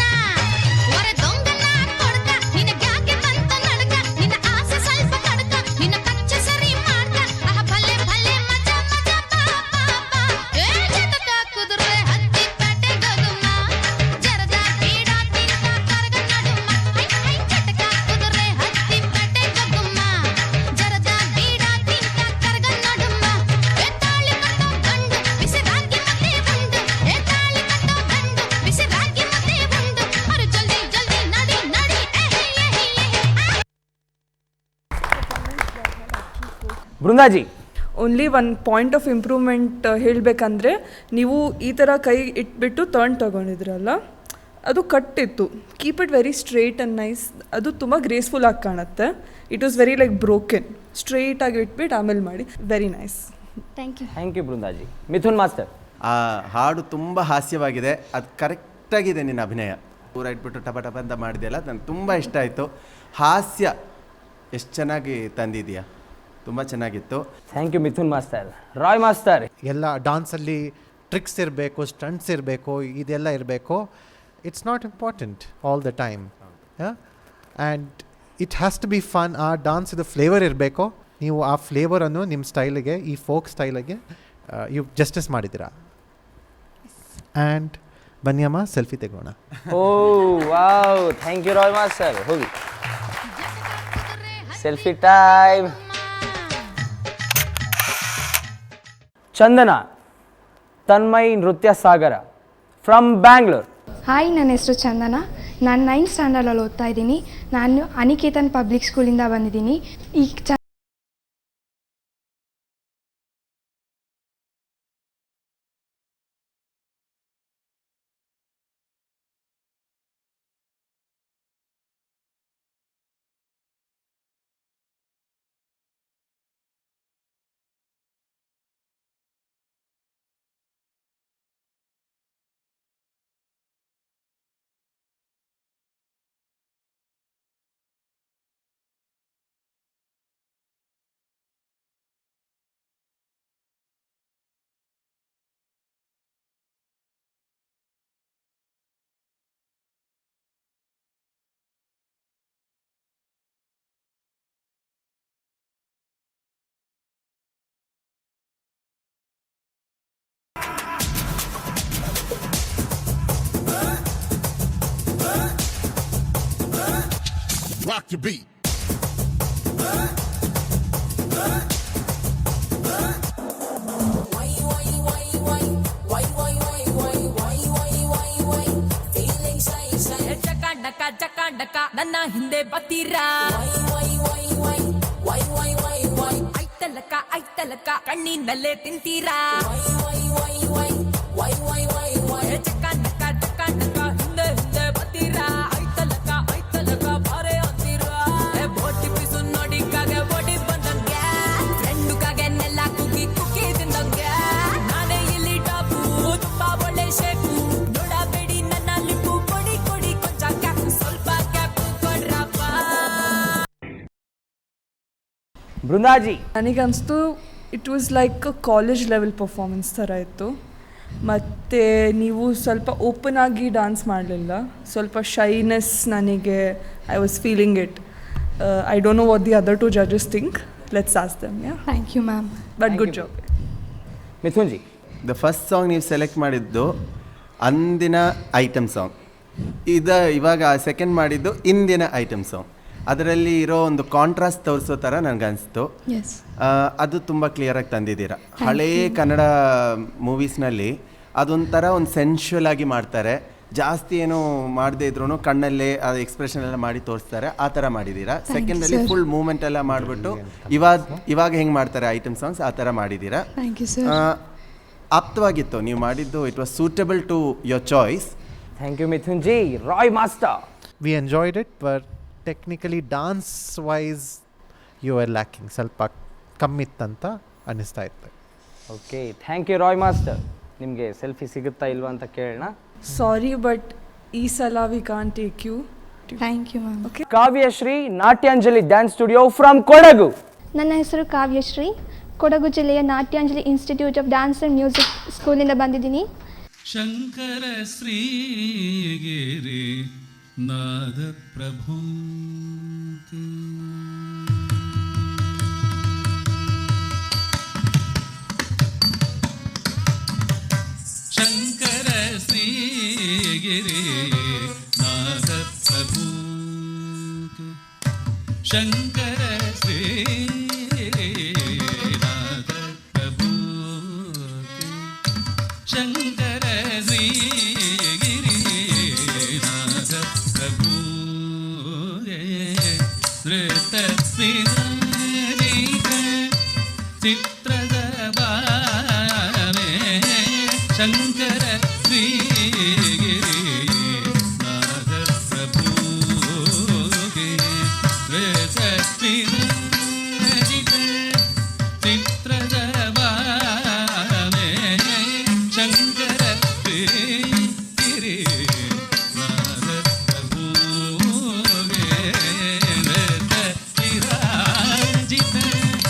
ಹೊರ ದೊಂಗನ ಕೊಡ್ಕ ನಿನಗ್ಯಾಕೆ ಬಂತ ನಡ್ಕ, ನಿನ್ನ ಆಸೆ ಸ್ವಲ್ಪ ಕಡ್ಕ, ನಿನ್ನ ಕಚ್ಚ ಸರಿ ಮಾಡ್ಕ, ಭಲೆ ಭಲೆ ಮಜಾ ಮಜಾ ಜಟಕ ಕುದುರೆ ಹತ್ತಿ ಪ್ಯಾಟೆ ಗೊಗುಮ್ಮ, ಜರದ ಬೀಡ ತಿಂತ ಕರಗ ನಡುಮ, ಜಟಕ ಕುದುರೆ ಹತ್ತಿ ಪ್ಯಾಟೆ ಗೊಗುಮ್ಮ, ಜರದ ಬೀಡ ತಿಂತ ಕರಗ ನಡುಮ, ತಾಳಿ ಕಟ್ಟೋ ಗಂಡು ಬಿಸಿರಾಗಿ ಮುದ್ದೆ ಉಂಡು, ತಾಳಿ ಕಟ್ಟೋ ಗಂಡು ಬಿಸಿರಾಗಿ ಮುದ್ದೆ ಉಂಡು, ಅರೆ ಜಲ್ದಿ ಜಲ್ದಿ ನಡಿ ನಡಿ Brindaji. Only one point of improvement ಹೇಳಬೇಕಂದ್ರೆ, ನೀವು ಈ ಥರ ಕೈ ಇಟ್ಬಿಟ್ಟು ಟರ್ನ್ ತಗೊಂಡಿದ್ರಲ್ಲ, ಅದು ಕಟ್ಟಿತ್ತು. Keep it very straight and nice. ಅದು ತುಂಬ ಗ್ರೇಸ್ಫುಲ್ ಆಗಿ ಕಾಣುತ್ತೆ. It was very like broken. ಸ್ಟ್ರೇಟಾಗಿ ಇಟ್ಬಿಟ್ಟು ಆಮೇಲೆ ಮಾಡಿ. Very nice. Thank you. Thank you Brindaji. Mithun master. ಆ ಹಾಡು ತುಂಬ ಹಾಸ್ಯವಾಗಿದೆ, ಅದು ಕರೆಕ್ಟಾಗಿದೆ ನಿನ್ನ ಅಭಿನಯ. ಪೂರ ಇಟ್ಬಿಟ್ಟು ಟಪ ಟಪ ಅಂತ ಮಾಡಿದೆಯಲ್ಲ, ನನಗೆ ತುಂಬ ಇಷ್ಟ ಆಯಿತು. ಹಾಸ್ಯ ಎಷ್ಟು ಚೆನ್ನಾಗಿ ತಂದಿದೆಯಾ, ತುಂಬ ಚೆನ್ನಾಗಿತ್ತು. Thank you Mithun master. Roy master. ಎಲ್ಲ ಡಾನ್ಸಲ್ಲಿ ಟ್ರಿಕ್ಸ್ ಇರಬೇಕು, ಸ್ಟಂಟ್ಸ್ ಇರಬೇಕು, ಇದೆಲ್ಲ ಇರಬೇಕು. It's not important all the time. And it has to be fun. ಆ ಡಾನ್ಸಿದು ಫ್ಲೇವರ್ ಇರಬೇಕು. ನೀವು ಆ ಫ್ಲೇವರನ್ನು ನಿಮ್ಮ ಸ್ಟೈಲಿಗೆ, ಈ ಫೋಕ್ ಸ್ಟೈಲಿಗೆ ಯು ಜಸ್ಟಿಸ್ ಮಾಡಿದ್ದೀರಾ. ಆ್ಯಂಡ್ ಬನ್ನಿಯಮ್ಮ ಸೆಲ್ಫಿ ತೆಗೋಣ. Oh wow, thank you Roy master. ಹೋಗಿ selfie time. Chandana, Tanmay Nritya Sagara from Bangalore. Hi, ನನ್ನ ಹೆಸರು ಚಂದನ. ನಾನು 9th ಸ್ಟ್ಯಾಂಡರ್ಡಲ್ಲಿ ಓದ್ತಾ ಇದ್ದೀನಿ. ನಾನು ಅನಿಕೇತನ್ ಪಬ್ಲಿಕ್ ಸ್ಕೂಲಿಂದ ಬಂದಿದ್ದೀನಿ. ಈ your beat. ಜಕಾಂಡಕ ನನ್ನ ಹಿಂದೆ ಬತ್ತೀರಾ ಐತಲಕ ಕಣ್ಣಿನಲ್ಲೇ ತಿಂತೀರಾ ಜಕಾಂಡಕ ಹಿಂದೆ ಬತ್ತೀರಾ ಐತಲಕ ಬಾರೆ ಅಂತೀರಾ ಬೋಟಿ ಪಿಸು ನೋಡಿ ಕಾಗೆ ಬೋಟಿ ಬಂದಂಗೆ ಫ್ರೆಂಡು ಕಾಗೆ ನೆಲ್ಲ ಕುಕ್ಕಿ ತಿಂದಂಗೆ ನಾನೇ ಇಲ್ಲಿ ಟಾಪು ತುಂಬಾ ಒಳ್ಳೆ ಶೇಪು ನೋಡಬೇಡಿ ನನ್ನ ಲಿಪ್ಪು ಕೊಡಿ ಕೊಂಚ ಕ್ಯಾಪು ಸ್ವಲ್ಪ ಕ್ಯಾಪು ಕೊಡ್ರಪ್ಪ. ಬೃಂದಾಜಿ, ನನಗನ್ನಿಸ್ತು it was like a college level performance ಥರ ಇತ್ತು. ಮತ್ತು ನೀವು ಸ್ವಲ್ಪ ಓಪನ್ ಆಗಿ ಡಾನ್ಸ್ ಮಾಡಲಿಲ್ಲ, ಸ್ವಲ್ಪ ಶೈನೆಸ್ ನನಗೆ I was feeling it. I don't know what the other two judges think. Let's ask them. Thank you ma'am. But good job. Mithun ji, the first song ನೀವು ಸೆಲೆಕ್ಟ್ ಮಾಡಿದ್ದು ಅಂದಿನ ಐಟಮ್ ಸಾಂಗ್, ಇವಾಗ second ಮಾಡಿದ್ದು ಇಂದಿನ item song. ಅದರಲ್ಲಿ ಇರೋ ಒಂದು contrast ತೋರಿಸೋ ಥರ ನನಗನ್ನಿಸ್ತು. ಅದು ತುಂಬ ಕ್ಲಿಯರಾಗಿ ತಂದಿದ್ದೀರಾ. ಹಳೆಯ ಕನ್ನಡ ಮೂವೀಸ್ನಲ್ಲಿ ಅದೊಂಥರ ಒಂದು ಸೆನ್ಶುವಲ್ ಆಗಿ ಮಾಡ್ತಾರೆ, ಜಾಸ್ತಿ ಏನು ಮಾಡದೇ ಇದ್ರೂ ಕಣ್ಣಲ್ಲೇ ಅದು ಎಕ್ಸ್ಪ್ರೆಷನ್ ಎಲ್ಲ ಮಾಡಿ ತೋರಿಸ್ತಾರೆ, ಆ ಥರ ಮಾಡಿದ್ದೀರಾ. ಸೆಕೆಂಡಲ್ಲಿ ಫುಲ್ ಮೂಮೆಂಟ್ ಎಲ್ಲ ಮಾಡಿಬಿಟ್ಟು ಇವಾಗ ಹೆಂಗೆ ಮಾಡ್ತಾರೆ ಐಟಮ್ ಸಾಂಗ್ಸ್ ಆ ಥರ ಮಾಡಿದ್ದೀರಾ. ಆಪ್ತವಾಗಿತ್ತು ನೀವು ಮಾಡಿದ್ದು. It was suitable to your choice. Thank you Mithun ji. Roy master, we enjoyed it, but technically dance wise you are lacking, ಸ್ವಲ್ಪ ಕಮ್ಮಿತ್ತಂತ ಅನ್ನಿಸ್ತಾ ಇತ್ತು. Okay, thank you Roy master. ನಿಮಗೆ ಸೆಲ್ಫಿ ಸಿಗುತ್ತಾ ಇಲ್ವಾ ಅಂತ ಕೇಳೋಣ. ಸಾರಿ ಬಟ್ ಈ ಸಲ we can't take you. Thank you ma'am. Okay. Kavyashree, Natyanjali dance studio from Kodagu. ನನ್ನ ಹೆಸರು ಕಾವ್ಯಶ್ರೀ, ಕೊಡಗು ಜಿಲ್ಲೆಯ Natyanjali institute of dance and music ಸ್ಕೂಲಿಂದ ಬಂದಿದ್ದೀನಿ. ಶಂಕರ ಶ್ರೀಗಿರಿ ನಾದ ಪ್ರಭು ಶಂಕರ ಶ್ರೀಗಿರಿ ನಾದ ಪ್ರಭು ಶಂಕರ ಶ್ರೀಗಿರಿ ನಾದ ಪ್ರಭು ಶಂಕರ ಶ್ರೀಗಿರಿ ನಾದ ಪ್ರಭು ನೃತ ಚಿತ್ರದ ಬಾರೆ ಶಂಕರ ಶ್ರೀಗಿರಿ ನಾದ ಪ್ರಭು ನೃತ ಚಿತ್ರದ ಬಾರೆ ಶಂಕರ ಶ್ರೀಗಿರಿ ನಾದ ಪ್ರಭು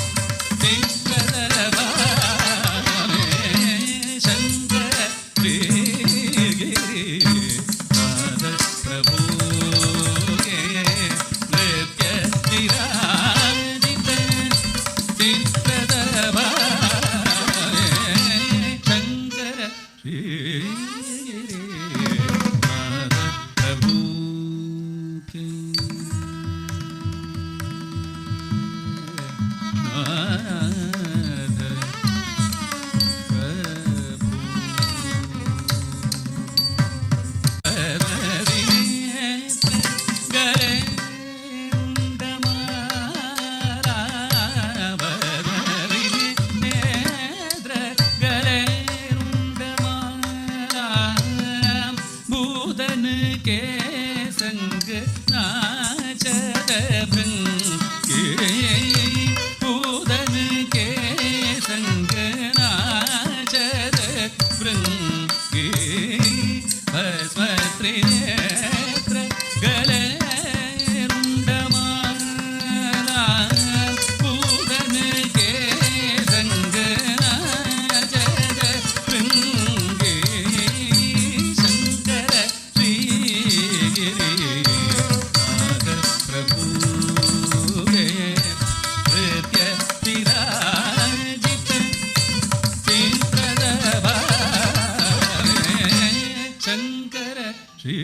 ಶಂಕರ ಶ್ರೀ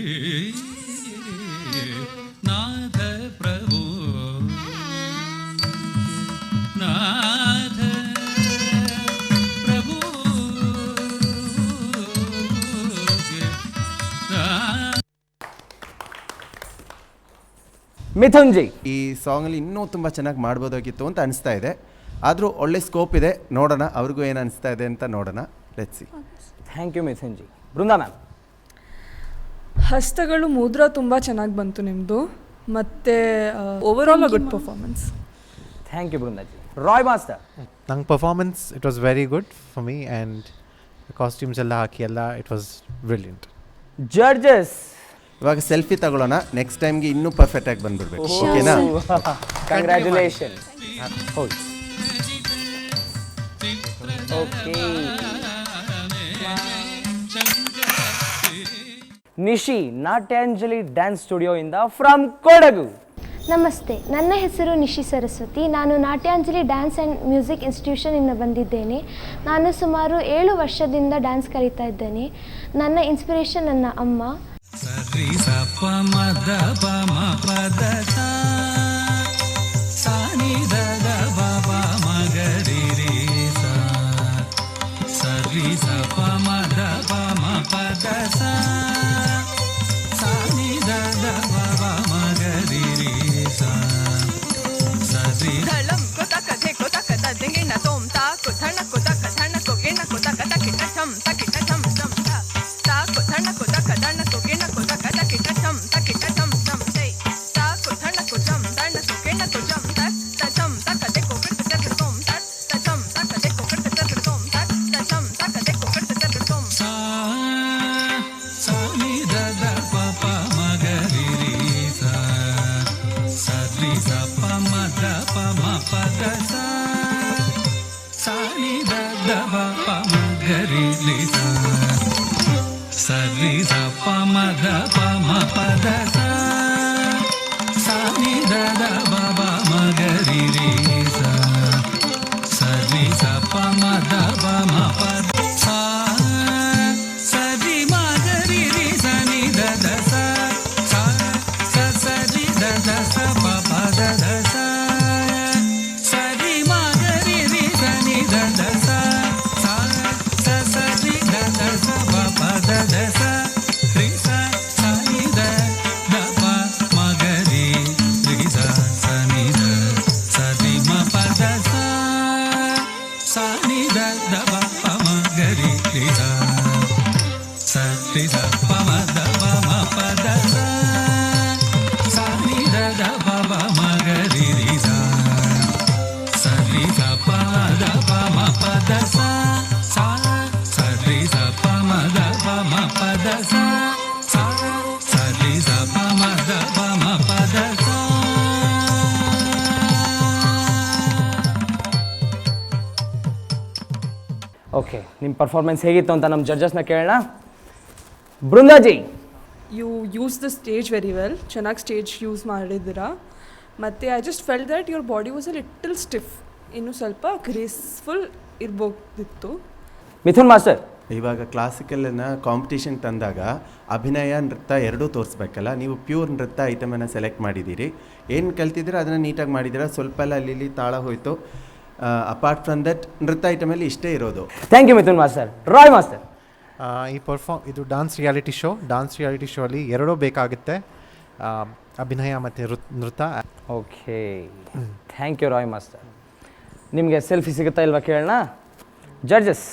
ಮಿಥುನ್ ಜಿ, ಈ ಸಾಂಗಲ್ಲಿ ಇನ್ನೂ ತುಂಬ ಚೆನ್ನಾಗಿ ಮಾಡ್ಬೋದಾಗಿತ್ತು ಅಂತ ಅನಿಸ್ತಾ ಇದೆ. ಆದರೂ ಒಳ್ಳೆ ಸ್ಕೋಪ್ ಇದೆ, ನೋಡೋಣ ಅವ್ರಿಗೂ ಏನು ಅನಿಸ್ತಾ ಇದೆ ಅಂತ ನೋಡೋಣ. Let's see. Thank you Mithun ji. Brinda ma'am. ಹಸ್ತಗಳು ಮುದ್ರ ತುಂಬ ಚೆನ್ನಾಗಿ ಬಂತು ನಿಮ್ಮದು, ಮತ್ತು overall good performance. Thank you Brindaji. Rai master. ನಂಗೆ performance it was very good for me and costumes ಎಲ್ಲ ಹಾಕಿ ಎಲ್ಲ ಇಟ್ ವಾಸ್ ಬ್ರಿಲಿಯಂಟ್. ಜಡ್ಜಸ್. ಇವಾಗ ಸೆಲ್ಫಿ ತಗೊಳ್ಳೋಣ, ನೆಕ್ಸ್ಟ್ ಟೈಮ್ಗೆ ಇನ್ನೂ ಪರ್ಫೆಕ್ಟಾಗಿ ಬಂದ್ಬಿಡ್ಬೇಕು. ಓಕೆನಾ? Congratulation. Okay. Nishi, Natyanjali dance ಸ್ಟುಡಿಯೋಯಿಂದ ಫ್ರಮ್ ಕೊಡಗು. ನಮಸ್ತೆ, ನನ್ನ ಹೆಸರು ನಿಶಿ ಸರಸ್ವತಿ. ನಾನು ನಾಟ್ಯಾಂಜಲಿ ಡ್ಯಾನ್ಸ್ ಆ್ಯಂಡ್ ಮ್ಯೂಸಿಕ್ ಇನ್ಸ್ಟಿಟ್ಯೂಷನಿಂದ ಬಂದಿದ್ದೇನೆ. ನಾನು ಸುಮಾರು 7 ವರ್ಷದಿಂದ ಡ್ಯಾನ್ಸ್ ಕಲಿತಾ ಇದ್ದೇನೆ. ನನ್ನ ಇನ್ಸ್ಪಿರೇಷನ್ ನನ್ನ ಅಮ್ಮ. ಸರಿ ಸಪ ಮದ ಪ ಮ ಪದ ಸಾ ನಿ ದ ದ ಪ ಪ ಮ ಗ ರಿ ರಿ ಸಾ. ಸರಿ ಸಪ ಮದ ಪ ಮ ಪದ ಸಾ ನಿ ದ ದ ಪ ಪ ಮ ಗ ರಿ ರಿ ಸಾ. ಸರಿ ಧಳಂ ಕೊತಕ ಧೆ ಕೊತಕ ದ ದಿಂಗೆ ನ ತೋಂ ತಾ ಕೊಥಣ ಕೊತಕ ಧಣ ಕೊಗೆ ನ ಕೊತಕ ತ ಕಿಟ ಛಂ ತ ಕಿಟ ಛಂ ಛಂ ತ ತಾ ಕೊಥಣ ಕೊತಕ ಧಣ ಕೊಗೆ ನ ಕೊತಕ ತ ಕಿಟ ಛಂ ತ ಕಿಟ ಛಂ ಛಂ ತೈ ತಾ ಕೊಥಣ ಕೊಚಂ ಧಣ ಕೊಗೆ ನ ಕೊಚಂ ತ ತ ಛಂ ತ ಕದೆ ಕೊಕಟ ತ ತೋಂ ತ ತ ಛಂ ತ ಕದೆ ಕೊಕಟ ತ ತೋಂ ತ ತ ಛಂ ತ ಕದೆ ಕೊಕಟ ತ ತೋಂ ಸಾ ಸಾ ನಿ ದ ದ ಪ ಪ ಮ ಗ ರಿ ರಿ ಸಾ. ಸರಿ ಸ ಪ ಮ ದ ಪ ಮ ಪ ದ ಸಾ. ಸಾ ನಿ ದ ದ ಪ ಪ ಮ ಗ ರಿ ರಿ ಸಾ. ಸರಿ ಸ ಪ ಮ ದ ಪ ಮ ಪ ದ ಸಾ. ಸಾ ನಿ ದ ದ ಪ ಪ ಮ ಗ ರಿ ರಿ ಸಾ. ಸರಿ ಸ ಪ ಮ ದ ಪ ಮ ಪ ದ ಸಾ. ಸರಿ ಮ ಗ ರಿ ರಿ ಸ ನಿ ದ ದ ಸಾ. ಸಾ ಸ ಸರಿ ದ ದ ಸ ಪ ಪ ದ ದ ಸಾ. ಸರಿ ಮ ಗ ರಿ ರಿ ಸ ನಿ ದ ದ ಸಾ. ಸಾ ಸ ಸರಿ ದ ದ ಸ ಪ ಪ ದ ದ ಸಾ. ರಿ ಸ ಸ ನಿ ದ ದ ಪ ಮ ಗ ರಿ ರಿ ಸ ಸ ನಿ ದ ಸರಿ ಮ ಪ ದ ಸಾ. ಸಾ ನಿ ದ ದ ಪ ಪ ಮ ಗ ರಿ ರಿ ಸ. ಸರಿ ಸ ಪ ಮ ದ ಪ ಮ ಪ ದ ಸಾ. ಸಾ ನಿ ದ ದ ಪ ಪ ಮ ಗ ರಿ ರಿ ಸ. ಸರಿ ಸ ಪ ದ ಪ ಮ ಪ ದ ಸಾ. ಸಾ ಸರಿ ಸ ಪ ಮ ದ ಪ ಮ ಪ ದ ಸಾ. ಸಾ ಸರಿ ಸ ಪ ಮ ದ ಪ ಮ ಪ ದ ಸಾ. ಓಕೆ, ನಿಮ್ಮ ಪರ್ಫಾರ್ಮೆನ್ಸ್ ಹೇಗಿತ್ತು ಅಂತ ನಮ್ಮ ಜಡ್ಜಸ್ನ ಕೇಳೋಣ. Brindaji. You use the stage very well, ಚೆನ್ನಾಗಿ ಸ್ಟೇಜ್ ಯೂಸ್ ಮಾಡಿದ್ದೀರಾ. ಮತ್ತು I just felt that your body was a little stiff, ಇನ್ನೂ ಸ್ವಲ್ಪ ಗ್ರೇಸ್ಫುಲ್ ಇರ್ಬೋದಿತ್ತು. ಮಿಥುನ್ ಮಾಸ್ಟರ್. ಇವಾಗ ಕ್ಲಾಸಿಕಲನ್ನು ಕಾಂಪಿಟೇಷನ್ ತಂದಾಗ ಅಭಿನಯ ನೃತ್ಯ ಎರಡೂ ತೋರಿಸ್ಬೇಕಲ್ಲ. ನೀವು ಪ್ಯೂರ್ ನೃತ್ಯ ಐಟಮನ್ನು ಸೆಲೆಕ್ಟ್ ಮಾಡಿದ್ದೀರಿ, ಏನು ಕಲ್ತಿದ್ದೀರ ಅದನ್ನು ನೀಟಾಗಿ ಮಾಡಿದ್ದೀರಾ. ಸ್ವಲ್ಪ ಎಲ್ಲ ಅಲ್ಲಿ ತಾಳ ಹೋಯಿತು. ಅಪಾರ್ಟ್ ಫ್ರಮ್ ದಟ್ ನೃತ್ಯ ಐಟಮಲ್ಲಿ ಇಷ್ಟೇ ಇರೋದು. Thank you Mithun master. Roy master. ಇದು dance reality show. Dance reality show ಅಲ್ಲಿ ಎರಡೂ ಬೇಕಾಗುತ್ತೆ, ಅಭಿನಯ ಮತ್ತು ನೃತ್ಯ. Okay, thank you Roy master. ನಿಮಗೆ ಸೆಲ್ಫಿ ಸಿಗುತ್ತಾ ಇಲ್ವಾ ಕೇಳೋಣ. ಜಡ್ಜಸ್.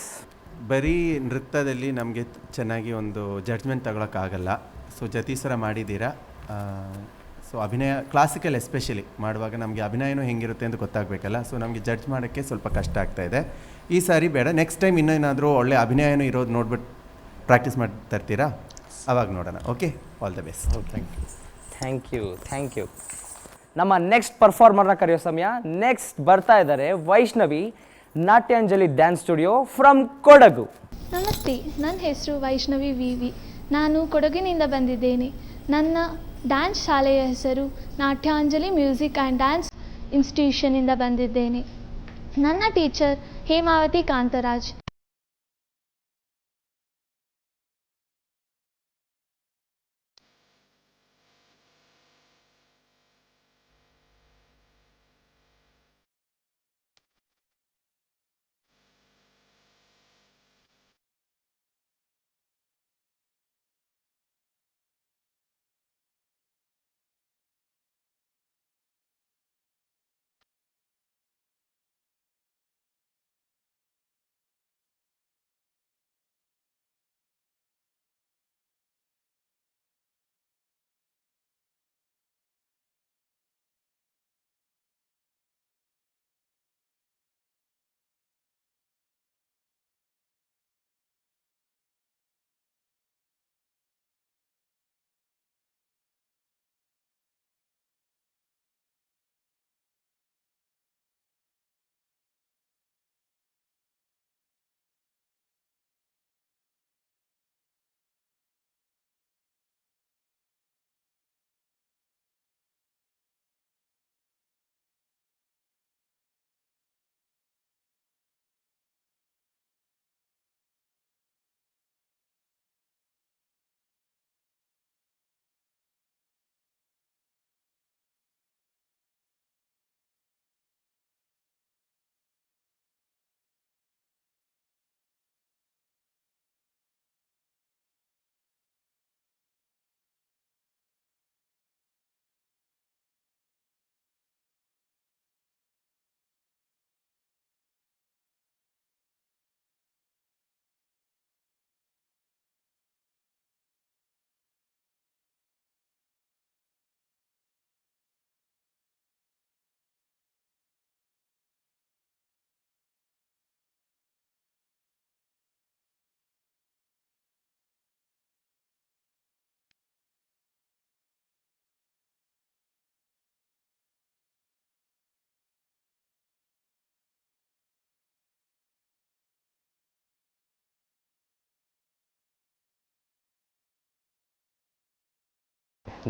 ಬರೀ ನೃತ್ಯದಲ್ಲಿ ನಮಗೆ ಚೆನ್ನಾಗಿ ಒಂದು ಜಡ್ಜ್ಮೆಂಟ್ ತಗೊಳಕ್ಕಾಗಲ್ಲ. ಸೊ ಜತೀಸರ ಮಾಡಿದ್ದೀರಾ. ಸೊ ಅಭಿನಯ ಕ್ಲಾಸಿಕಲ್ ಎಸ್ಪೆಷಲಿ ಮಾಡುವಾಗ ನಮಗೆ ಅಭಿನಯನೂ ಹೆಂಗಿರುತ್ತೆ ಅಂತ ಗೊತ್ತಾಗಬೇಕಲ್ಲ. ಸೊ ನಮಗೆ ಜಡ್ಜ್ ಮಾಡೋಕ್ಕೆ ಸ್ವಲ್ಪ ಕಷ್ಟ ಆಗ್ತಾಯಿದೆ. ಈ ಸಾರಿ ಬೇಡ, ನೆಕ್ಸ್ಟ್ ಟೈಮ್ ಇನ್ನೇನಾದರೂ ಒಳ್ಳೆ ಅಭಿನಯನೂ ಇರೋದು ನೋಡ್ಬಿಟ್ಟು ಪ್ರಾಕ್ಟೀಸ್ ಮಾಡಿ ತರ್ತೀರಾ, ಅವಾಗ ನೋಡೋಣ. Okay, all the best. Thank you. Thank you, thank you. ನಮ್ಮ ನೆಕ್ಸ್ಟ್ ಪರ್ಫಾರ್ಮರ್ನ ಕರೆಯೋ ಸಮಯ. ನೆಕ್ಸ್ಟ್ ಬರ್ತಾ ಇದ್ದಾರೆ Vaishnavi, Natyanjali dance studio from Kodagu. ನಮಸ್ತೆ, ನನ್ನ ಹೆಸರು ವೈಷ್ಣವಿ ವಿ. ನಾನು ಕೊಡಗಿನಿಂದ ಬಂದಿದ್ದೇನೆ. ನನ್ನ ಡ್ಯಾನ್ಸ್ ಶಾಲೆಯ ಹೆಸರು ನಾಟ್ಯಾಂಜಲಿ ಮ್ಯೂಸಿಕ್ ಆ್ಯಂಡ್ ಡ್ಯಾನ್ಸ್ ಇನ್ಸ್ಟಿಟ್ಯೂಷನಿಂದ ಬಂದಿದ್ದೇನೆ. ನನ್ನ ಟೀಚರ್ ಹೇಮಾವತಿ ಕಾಂತರಾಜ್.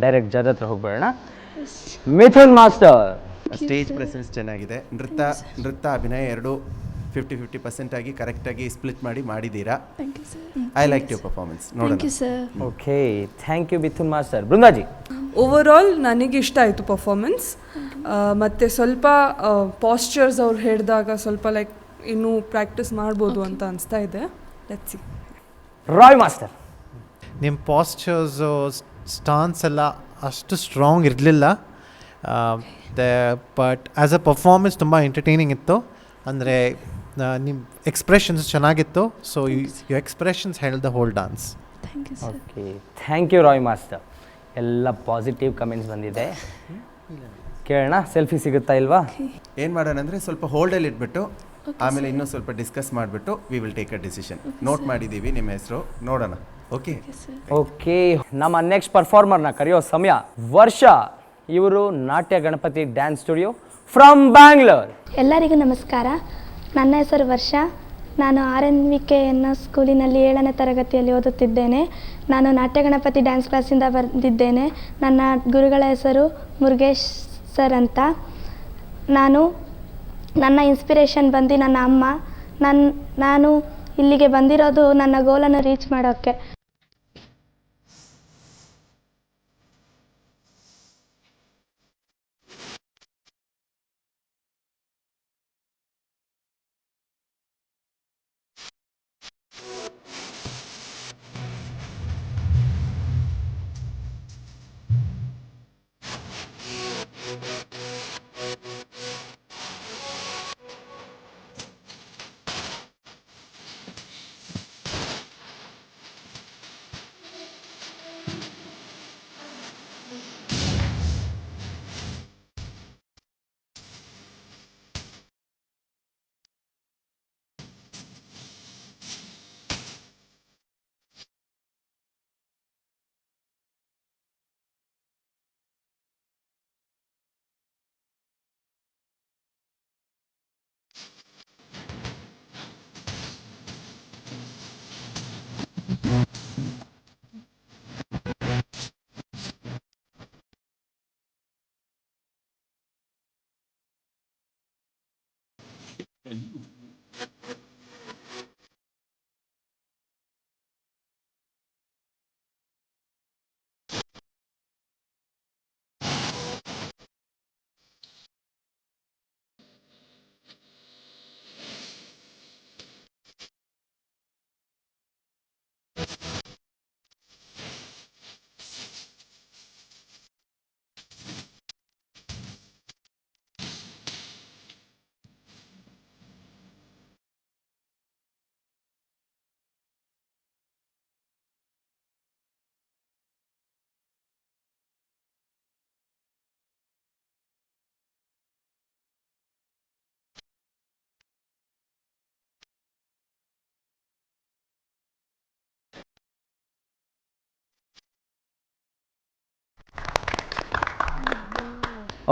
ಡೈರೆಕ್ಟ್ ಜಡ್ ಹತ್ರ ಹೋಗ್ಬೇಡ. ಮಿಥುನ್ ಮಾಸ್ಟರ್, ಸ್ಟೇಜ್ ಪ್ರೆಸೆನ್ಸ್ ಚೆನ್ನಾಗಿದೆ. ನೃತ್ಯ ಅಭಿನಯ ಎರಡು 50-50% ಆಗಿ ಕರೆಕ್ಟಾಗಿ ಸ್ಪ್ಲಿಟ್ ಮಾಡಿದ್ದೀರಾ. I like your performance. ನೋಡೋಣ. Okay, thank you Mithun master. Brindaji, overall ನನಗೆ ಇಷ್ಟ ಆಯಿತು ಪರ್ಫಾರ್ಮೆನ್ಸ್. ಮತ್ತು ಸ್ವಲ್ಪ ಪಾಸ್ಚರ್ಸ್ ಅವ್ರು ಹೇಳಿದಾಗ ಸ್ವಲ್ಪ ಲೈಕ್ ಇನ್ನೂ ಪ್ರಾಕ್ಟೀಸ್ ಮಾಡ್ಬೋದು ಅಂತ ಅನಿಸ್ತಾ ಇದೆ. Let's see. ರಾಯ್ ಮಾಸ್ಟರ್, ನಿಮ್ಮ ಪಾಸ್ಚರ್ಸು ಸ್ಟಾನ್ಸ್ ಎಲ್ಲ ಅಷ್ಟು ಸ್ಟ್ರಾಂಗ್ ಇರಲಿಲ್ಲ, ಬಟ್ ಆ್ಯಸ್ ಅ ಪರ್ಫಾರ್ಮೆನ್ಸ್ ತುಂಬ ಎಂಟರ್ಟೈನಿಂಗ್ ಇತ್ತು. ಅಂದರೆ ನಿಮ್ಮ ಎಕ್ಸ್ಪ್ರೆಷನ್ಸ್ ಚೆನ್ನಾಗಿತ್ತು. So you expressions held the whole dance. Okay, thank you Roy master. ಎಲ್ಲ ಪಾಸಿಟಿವ್ ಕಮೆಂಟ್ಸ್ ಬಂದಿದೆ. ಕೇಳೋಣ, ಸೆಲ್ಫಿ ಸಿಗುತ್ತಾ ಇಲ್ವಾ? ಏನು ಮಾಡೋಣ ಅಂದರೆ ಸ್ವಲ್ಪ ಹೋಲ್ಡಲ್ಲಿ ಇಟ್ಬಿಟ್ಟು ಆಮೇಲೆ ಇನ್ನೂ ಸ್ವಲ್ಪ ಡಿಸ್ಕಸ್ ಮಾಡಿಬಿಟ್ಟು we will take a decision. Note ಮಾಡಿದ್ದೀವಿ ನಿಮ್ಮ ಹೆಸರು, ನೋಡೋಣ. ಓಕೆ ಓಕೆ, ನಮ್ಮ ನೆಕ್ಸ್ಟ್ ಪರ್ಫಾರ್ಮರ್ನ ಕರೆಯೋ ಸಮಯ. ವರ್ಷ, ಇವರು ನಾಟ್ಯ Ganapati dance studio from Bangalore. ಎಲ್ಲರಿಗೂ ನಮಸ್ಕಾರ. ನನ್ನ ಹೆಸರು ವರ್ಷ. ನಾನು RNVK ಅನ್ನೋ ಸ್ಕೂಲಿನಲ್ಲಿ 7ನೇ ತರಗತಿಯಲ್ಲಿ ಓದುತ್ತಿದ್ದೇನೆ. ನಾನು ನಾಟ್ಯ ಗಣಪತಿ ಡ್ಯಾನ್ಸ್ ಕ್ಲಾಸಿಂದ ಬಂದಿದ್ದೇನೆ. ನನ್ನ ಗುರುಗಳ ಹೆಸರು ಮುರುಗೇಶ್ ಸರ್ ಅಂತ. ನನ್ನ ಇನ್ಸ್ಪಿರೇಷನ್ ಬಂದು ನನ್ನ ಅಮ್ಮ. ನಾನು ಇಲ್ಲಿಗೆ ಬಂದಿರೋದು ನನ್ನ ಗೋಲನ್ನು ರೀಚ್ ಮಾಡೋಕ್ಕೆ.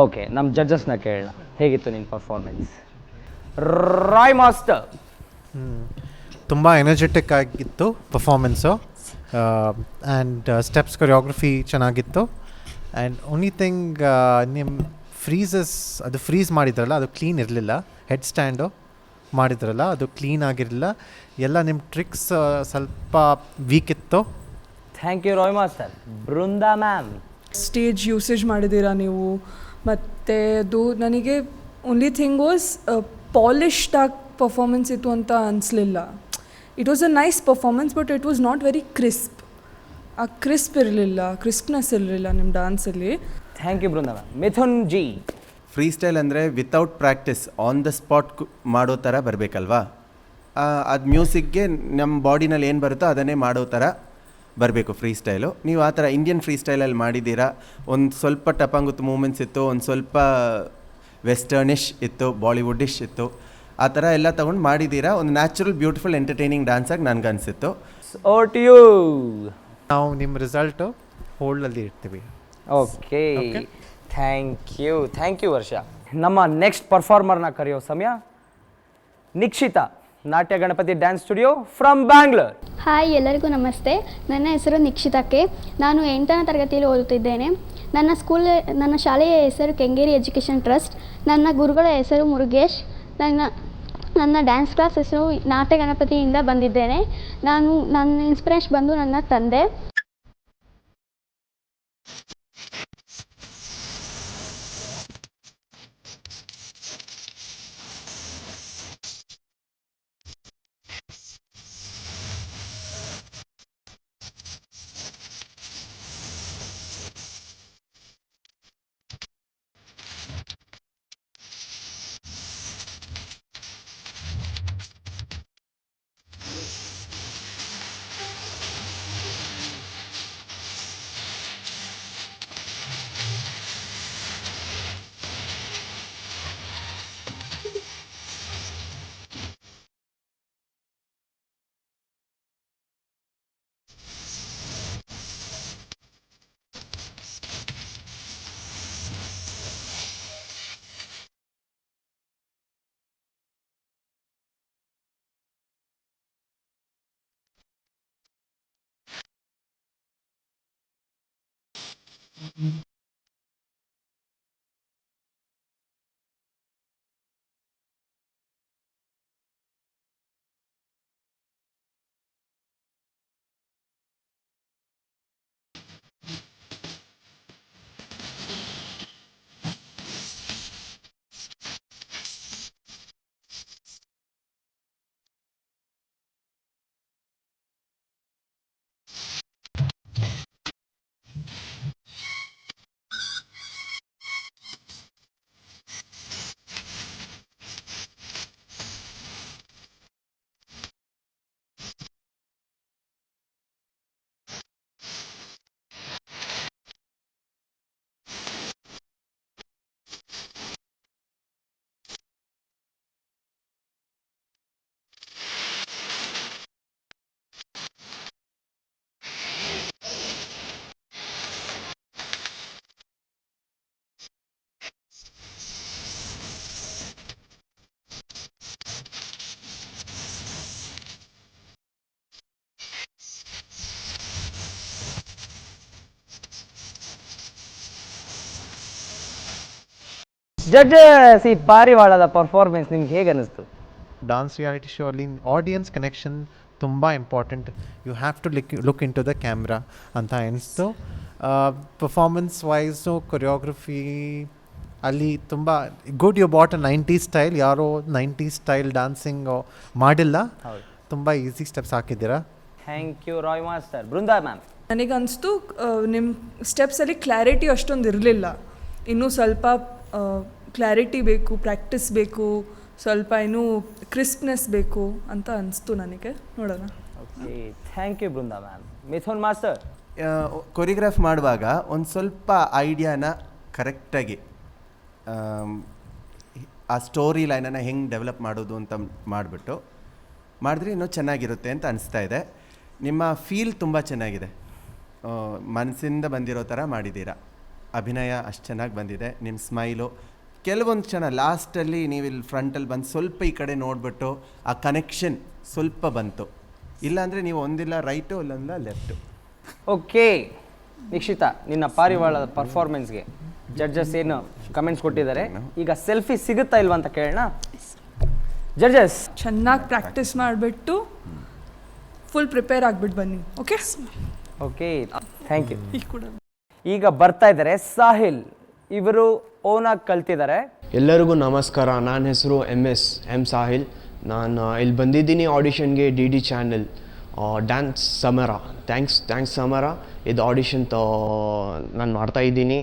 ಓಕೆ, ನಮ್ಮ ಜಡ್ಜಸ್ನ ಕೇಳೋಣ, ಹೇಗಿತ್ತು ನಿನ್ನ ಪರ್ಫಾರ್ಮೆನ್ಸ್? ರಾಯ್ ಮಾಸ್ಟರ್, ತುಂಬ ಎನರ್ಜೆಟಿಕ್ ಆಗಿತ್ತು ಪರ್ಫಾರ್ಮೆನ್ಸು. ಆ್ಯಂಡ್ ಸ್ಟೆಪ್ಸ್ ಕೊರಿಯೋಗ್ರಫಿ ಚೆನ್ನಾಗಿತ್ತು. ಆ್ಯಂಡ್ ಓನ್ಲಿ ಥಿಂಗ್, ನಿಮ್ಮ ಅದು ಫ್ರೀಸ್ ಮಾಡಿದ್ರಲ್ಲ, ಅದು ಕ್ಲೀನ್ ಇರಲಿಲ್ಲ. ಹೆಡ್ ಸ್ಟ್ಯಾಂಡು ಮಾಡಿದ್ರಲ್ಲ, ಅದು ಕ್ಲೀನ್ ಆಗಿರಲಿಲ್ಲ. ಎಲ್ಲ ನಿಮ್ಮ ಟ್ರಿಕ್ಸ್ ಸ್ವಲ್ಪ ವೀಕ್ ಇತ್ತು. Thank you Roy master. Brinda ma'am, stage usage ಮಾಡಿದ್ದೀರಾ ನೀವು. ಮತ್ತು ಅದು ನನಗೆ ಓನ್ಲಿ ಥಿಂಗ್ ವಾಸ್ ಪಾಲಿಶ್ಡ್ ಆಗಿ ಪರ್ಫಾರ್ಮೆನ್ಸ್ ಇತ್ತು ಅಂತ ಅನಿಸ್ಲಿಲ್ಲ. It was a nice performance, but it was not very crisp. ಆ ಕ್ರಿಸ್ಪ್ನೆಸ್ ಇರಲಿಲ್ಲ ನಿಮ್ಮ ಡ್ಯಾನ್ಸಲ್ಲಿ. Thank you Brinda ma'am. Mithun ji, free style ಅಂದರೆ without practice on the spot ಮಾಡೋ ಥರ ಬರಬೇಕಲ್ವಾ? ಅದು ಮ್ಯೂಸಿಕ್ಗೆ ನಮ್ಮ ಬಾಡಿನಲ್ಲಿ ಏನು ಬರುತ್ತೋ ಅದನ್ನೇ ಮಾಡೋ ಥರ ಬರಬೇಕು ಫ್ರೀ ಸ್ಟೈಲು. ನೀವು ಆ ಥರ ಇಂಡಿಯನ್ ಫ್ರೀ ಸ್ಟೈಲಲ್ಲಿ ಮಾಡಿದ್ದೀರಾ. ಒಂದು ಸ್ವಲ್ಪ ಟಪಂಗುತ್ತು ಮೂಮೆಂಟ್ಸ್ ಇತ್ತು, ಒಂದು ಸ್ವಲ್ಪ ವೆಸ್ಟರ್ನಿಶ್ ಇತ್ತು, ಬಾಲಿವುಡಿಶ್ ಇತ್ತು. ಆ ಥರ ಎಲ್ಲ ತೊಗೊಂಡು ಮಾಡಿದ್ದೀರಾ. ಒಂದು ನ್ಯಾಚುರಲ್ ಬ್ಯೂಟಿಫುಲ್ ಎಂಟರ್ಟೈನಿಂಗ್ ಡ್ಯಾನ್ಸಾಗಿ ನನಗನ್ಸಿತ್ತು. Over to you. ನಾವು ನಿಮ್ಮ ರಿಸಲ್ಟು ಹೋಲ್ಡಲ್ಲಿ ಇರ್ತೀವಿ. ಓಕೆ, ಥ್ಯಾಂಕ್ ಯು ವರ್ಷ. ನಮ್ಮ ನೆಕ್ಸ್ಟ್ ಪರ್ಫಾರ್ಮರ್ನ ಕರೆಯೋ ಸಮಯ. ನಿಕ್ಷಿತಾ, ನಾಟ್ಯ Ganapati dance studio from Bangalore. Hi, ಎಲ್ಲರಿಗೂ ನಮಸ್ತೆ. ನನ್ನ ಹೆಸರು ನಿಕ್ಷಿತಾ ಕೆ. ನಾನು 8ನೇ ತರಗತಿಯಲ್ಲಿ ಓದುತ್ತಿದ್ದೇನೆ. ನನ್ನ ಶಾಲೆಯ ಹೆಸರು ಕೆಂಗೇರಿ ಎಜುಕೇಷನ್ ಟ್ರಸ್ಟ್. ನನ್ನ ಗುರುಗಳ ಹೆಸರು ಮುರುಗೇಶ್. ನನ್ನ ಡ್ಯಾನ್ಸ್ ಕ್ಲಾಸ್ ಹೆಸರು ನಾಟ್ಯ ಗಣಪತಿಯಿಂದ ಬಂದಿದ್ದೇನೆ. ನನ್ನ ಇನ್ಸ್ಪಿರೇಷನ್ ಬಂದು ನನ್ನ ತಂದೆ. ಜಡ್ಜಸ್, ಈ ಪಾರಿವಾಳದ ಪರ್ಫಾರ್ಮೆನ್ಸ್ ನಿಮ್ಗೆ ಹೇಗೆ ಅನ್ನಿಸ್ತು? ಡಾನ್ಸ್ ರಿಯಾಲಿಟಿ ಶೋ ಅಲ್ಲಿ ಆಡಿಯನ್ಸ್ ಕನೆಕ್ಷನ್ ತುಂಬ important. You have to look into the camera ಅಂತ ಅನಿಸ್ತು. ಪರ್ಫಾರ್ಮೆನ್ಸ್ ವೈಸು ಕೊರಿಯೋಗ್ರಫಿ ಅಲ್ಲಿ ತುಂಬ good. You bought a 90s style. ಯಾರೋ 90s ಸ್ಟೈಲ್ ಡ್ಯಾನ್ಸಿಂಗ್ ಮಾಡಿಲ್ಲ. ತುಂಬ ಈಸಿ ಸ್ಟೆಪ್ಸ್ ಹಾಕಿದ್ದೀರಾ. Thank you Roy master. Brinda ma'am, ನನಗನ್ನಿಸ್ತು ನಿಮ್ಮ ಸ್ಟೆಪ್ಸಲ್ಲಿ ಕ್ಲಾರಿಟಿ ಅಷ್ಟೊಂದು ಇರಲಿಲ್ಲ. ಇನ್ನೂ ಸ್ವಲ್ಪ ಕ್ಲಾರಿಟಿ ಬೇಕು, ಪ್ರಾಕ್ಟೀಸ್ ಬೇಕು, ಸ್ವಲ್ಪ ಇನ್ನೂ ಕ್ರಿಸ್ಪ್ನೆಸ್ ಬೇಕು ಅಂತ ಅನಿಸ್ತು ನನಗೆ. ನೋಡೋಣ. Okay, thank you Brinda ma'am. Mithun master, choreograph ಮಾಡುವಾಗ ಒಂದು ಸ್ವಲ್ಪ ಐಡಿಯಾನ ಕರೆಕ್ಟಾಗಿ ಆ ಸ್ಟೋರಿ ಲೈನನ್ನು ಹೆಂಗೆ ಡೆವಲಪ್ ಮಾಡೋದು ಅಂತ ಮಾಡಿದ್ರೆ ಇನ್ನೂ ಚೆನ್ನಾಗಿರುತ್ತೆ ಅಂತ ಅನಿಸ್ತಾ ಇದೆ. ನಿಮ್ಮ ಫೀಲ್ ತುಂಬ ಚೆನ್ನಾಗಿದೆ. ಮನಸ್ಸಿಂದ ಬಂದಿರೋ ಥರ ಮಾಡಿದ್ದೀರಾ. ಅಭಿನಯ ಅಷ್ಟು ಚೆನ್ನಾಗಿ ಬಂದಿದೆ. ನಿಮ್ಮ ಸ್ಮೈಲು ಕೆಲವೊಂದು ಕ್ಷಣ ಲಾಸ್ಟಲ್ಲಿ ನೀವು ಇಲ್ಲಿ ಫ್ರಂಟಲ್ಲಿ ಬಂದು ಸ್ವಲ್ಪ ಈ ಕಡೆ ನೋಡಿಬಿಟ್ಟು ಆ ಕನೆಕ್ಷನ್ ಸ್ವಲ್ಪ ಬಂತು. ಇಲ್ಲಾಂದರೆ ನೀವು ಒಂದಿಲ್ಲ ರೈಟು ಇಲ್ಲಂದ ಲೆಫ್ಟು. ಓಕೆ ನಿಕ್ಷಿತಾ, ನಿನ್ನ ಪಾರಿವಾಳದ ಪರ್ಫಾರ್ಮೆನ್ಸ್ಗೆ ಜಡ್ಜಸ್ ಏನು ಕಮೆಂಟ್ಸ್ ಕೊಟ್ಟಿದ್ದಾರೆ. ಈಗ ಸೆಲ್ಫಿ ಸಿಗುತ್ತಾ ಇಲ್ವಾ ಅಂತ ಕೇಳೋಣ. ಜಡ್ಜಸ್, ಚೆನ್ನಾಗಿ ಪ್ರಾಕ್ಟೀಸ್ ಮಾಡಿಬಿಟ್ಟು ಫುಲ್ ಪ್ರಿಪೇರ್ ಆಗಿಬಿಟ್ಟು ಬನ್ನಿ. Okay okay, thank you. ಈಗ ಬರ್ತಾ ಇದ್ದಾರೆ ಸಾಹಿಲ್. ಇವರು ಓನಾಗಿ ಕಲ್ತಿದ್ದಾರೆ. ಎಲ್ಲರಿಗೂ ನಮಸ್ಕಾರ. ನನ್ನ ಹೆಸರು ಎಂ ಸಾಹಿಲ್. ನಾನು ಇಲ್ಲಿ ಬಂದಿದ್ದೀನಿ ಆಡಿಷನ್ಗೆ DD ಚಾನೆಲ್ ಡ್ಯಾನ್ಸ್ ಸಮರ. ಥ್ಯಾಂಕ್ಸ್ ಸಮರ. ಇದು ಆಡಿಷನ್ ನಾನು ಮಾಡ್ತಾಯಿದ್ದೀನಿ.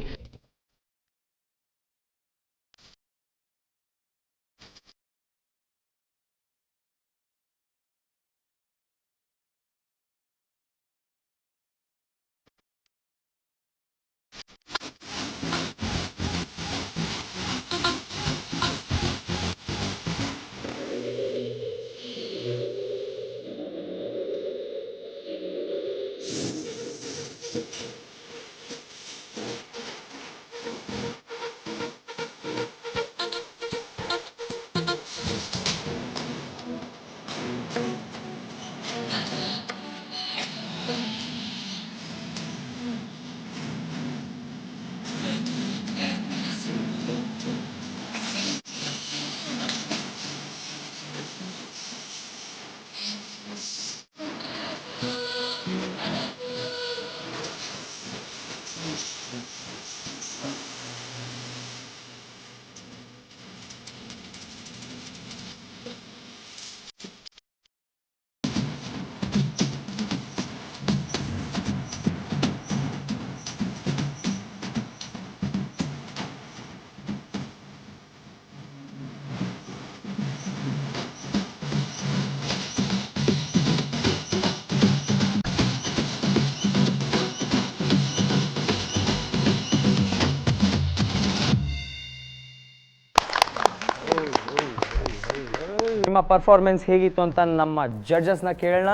ನಿಮ್ಮ ಪರ್ಫಾರ್ಮೆನ್ಸ್ ಹೇಗಿತ್ತು ಅಂತ ನಮ್ಮ ಜಡ್ಜಸ್ನ ಕೇಳೋಣ.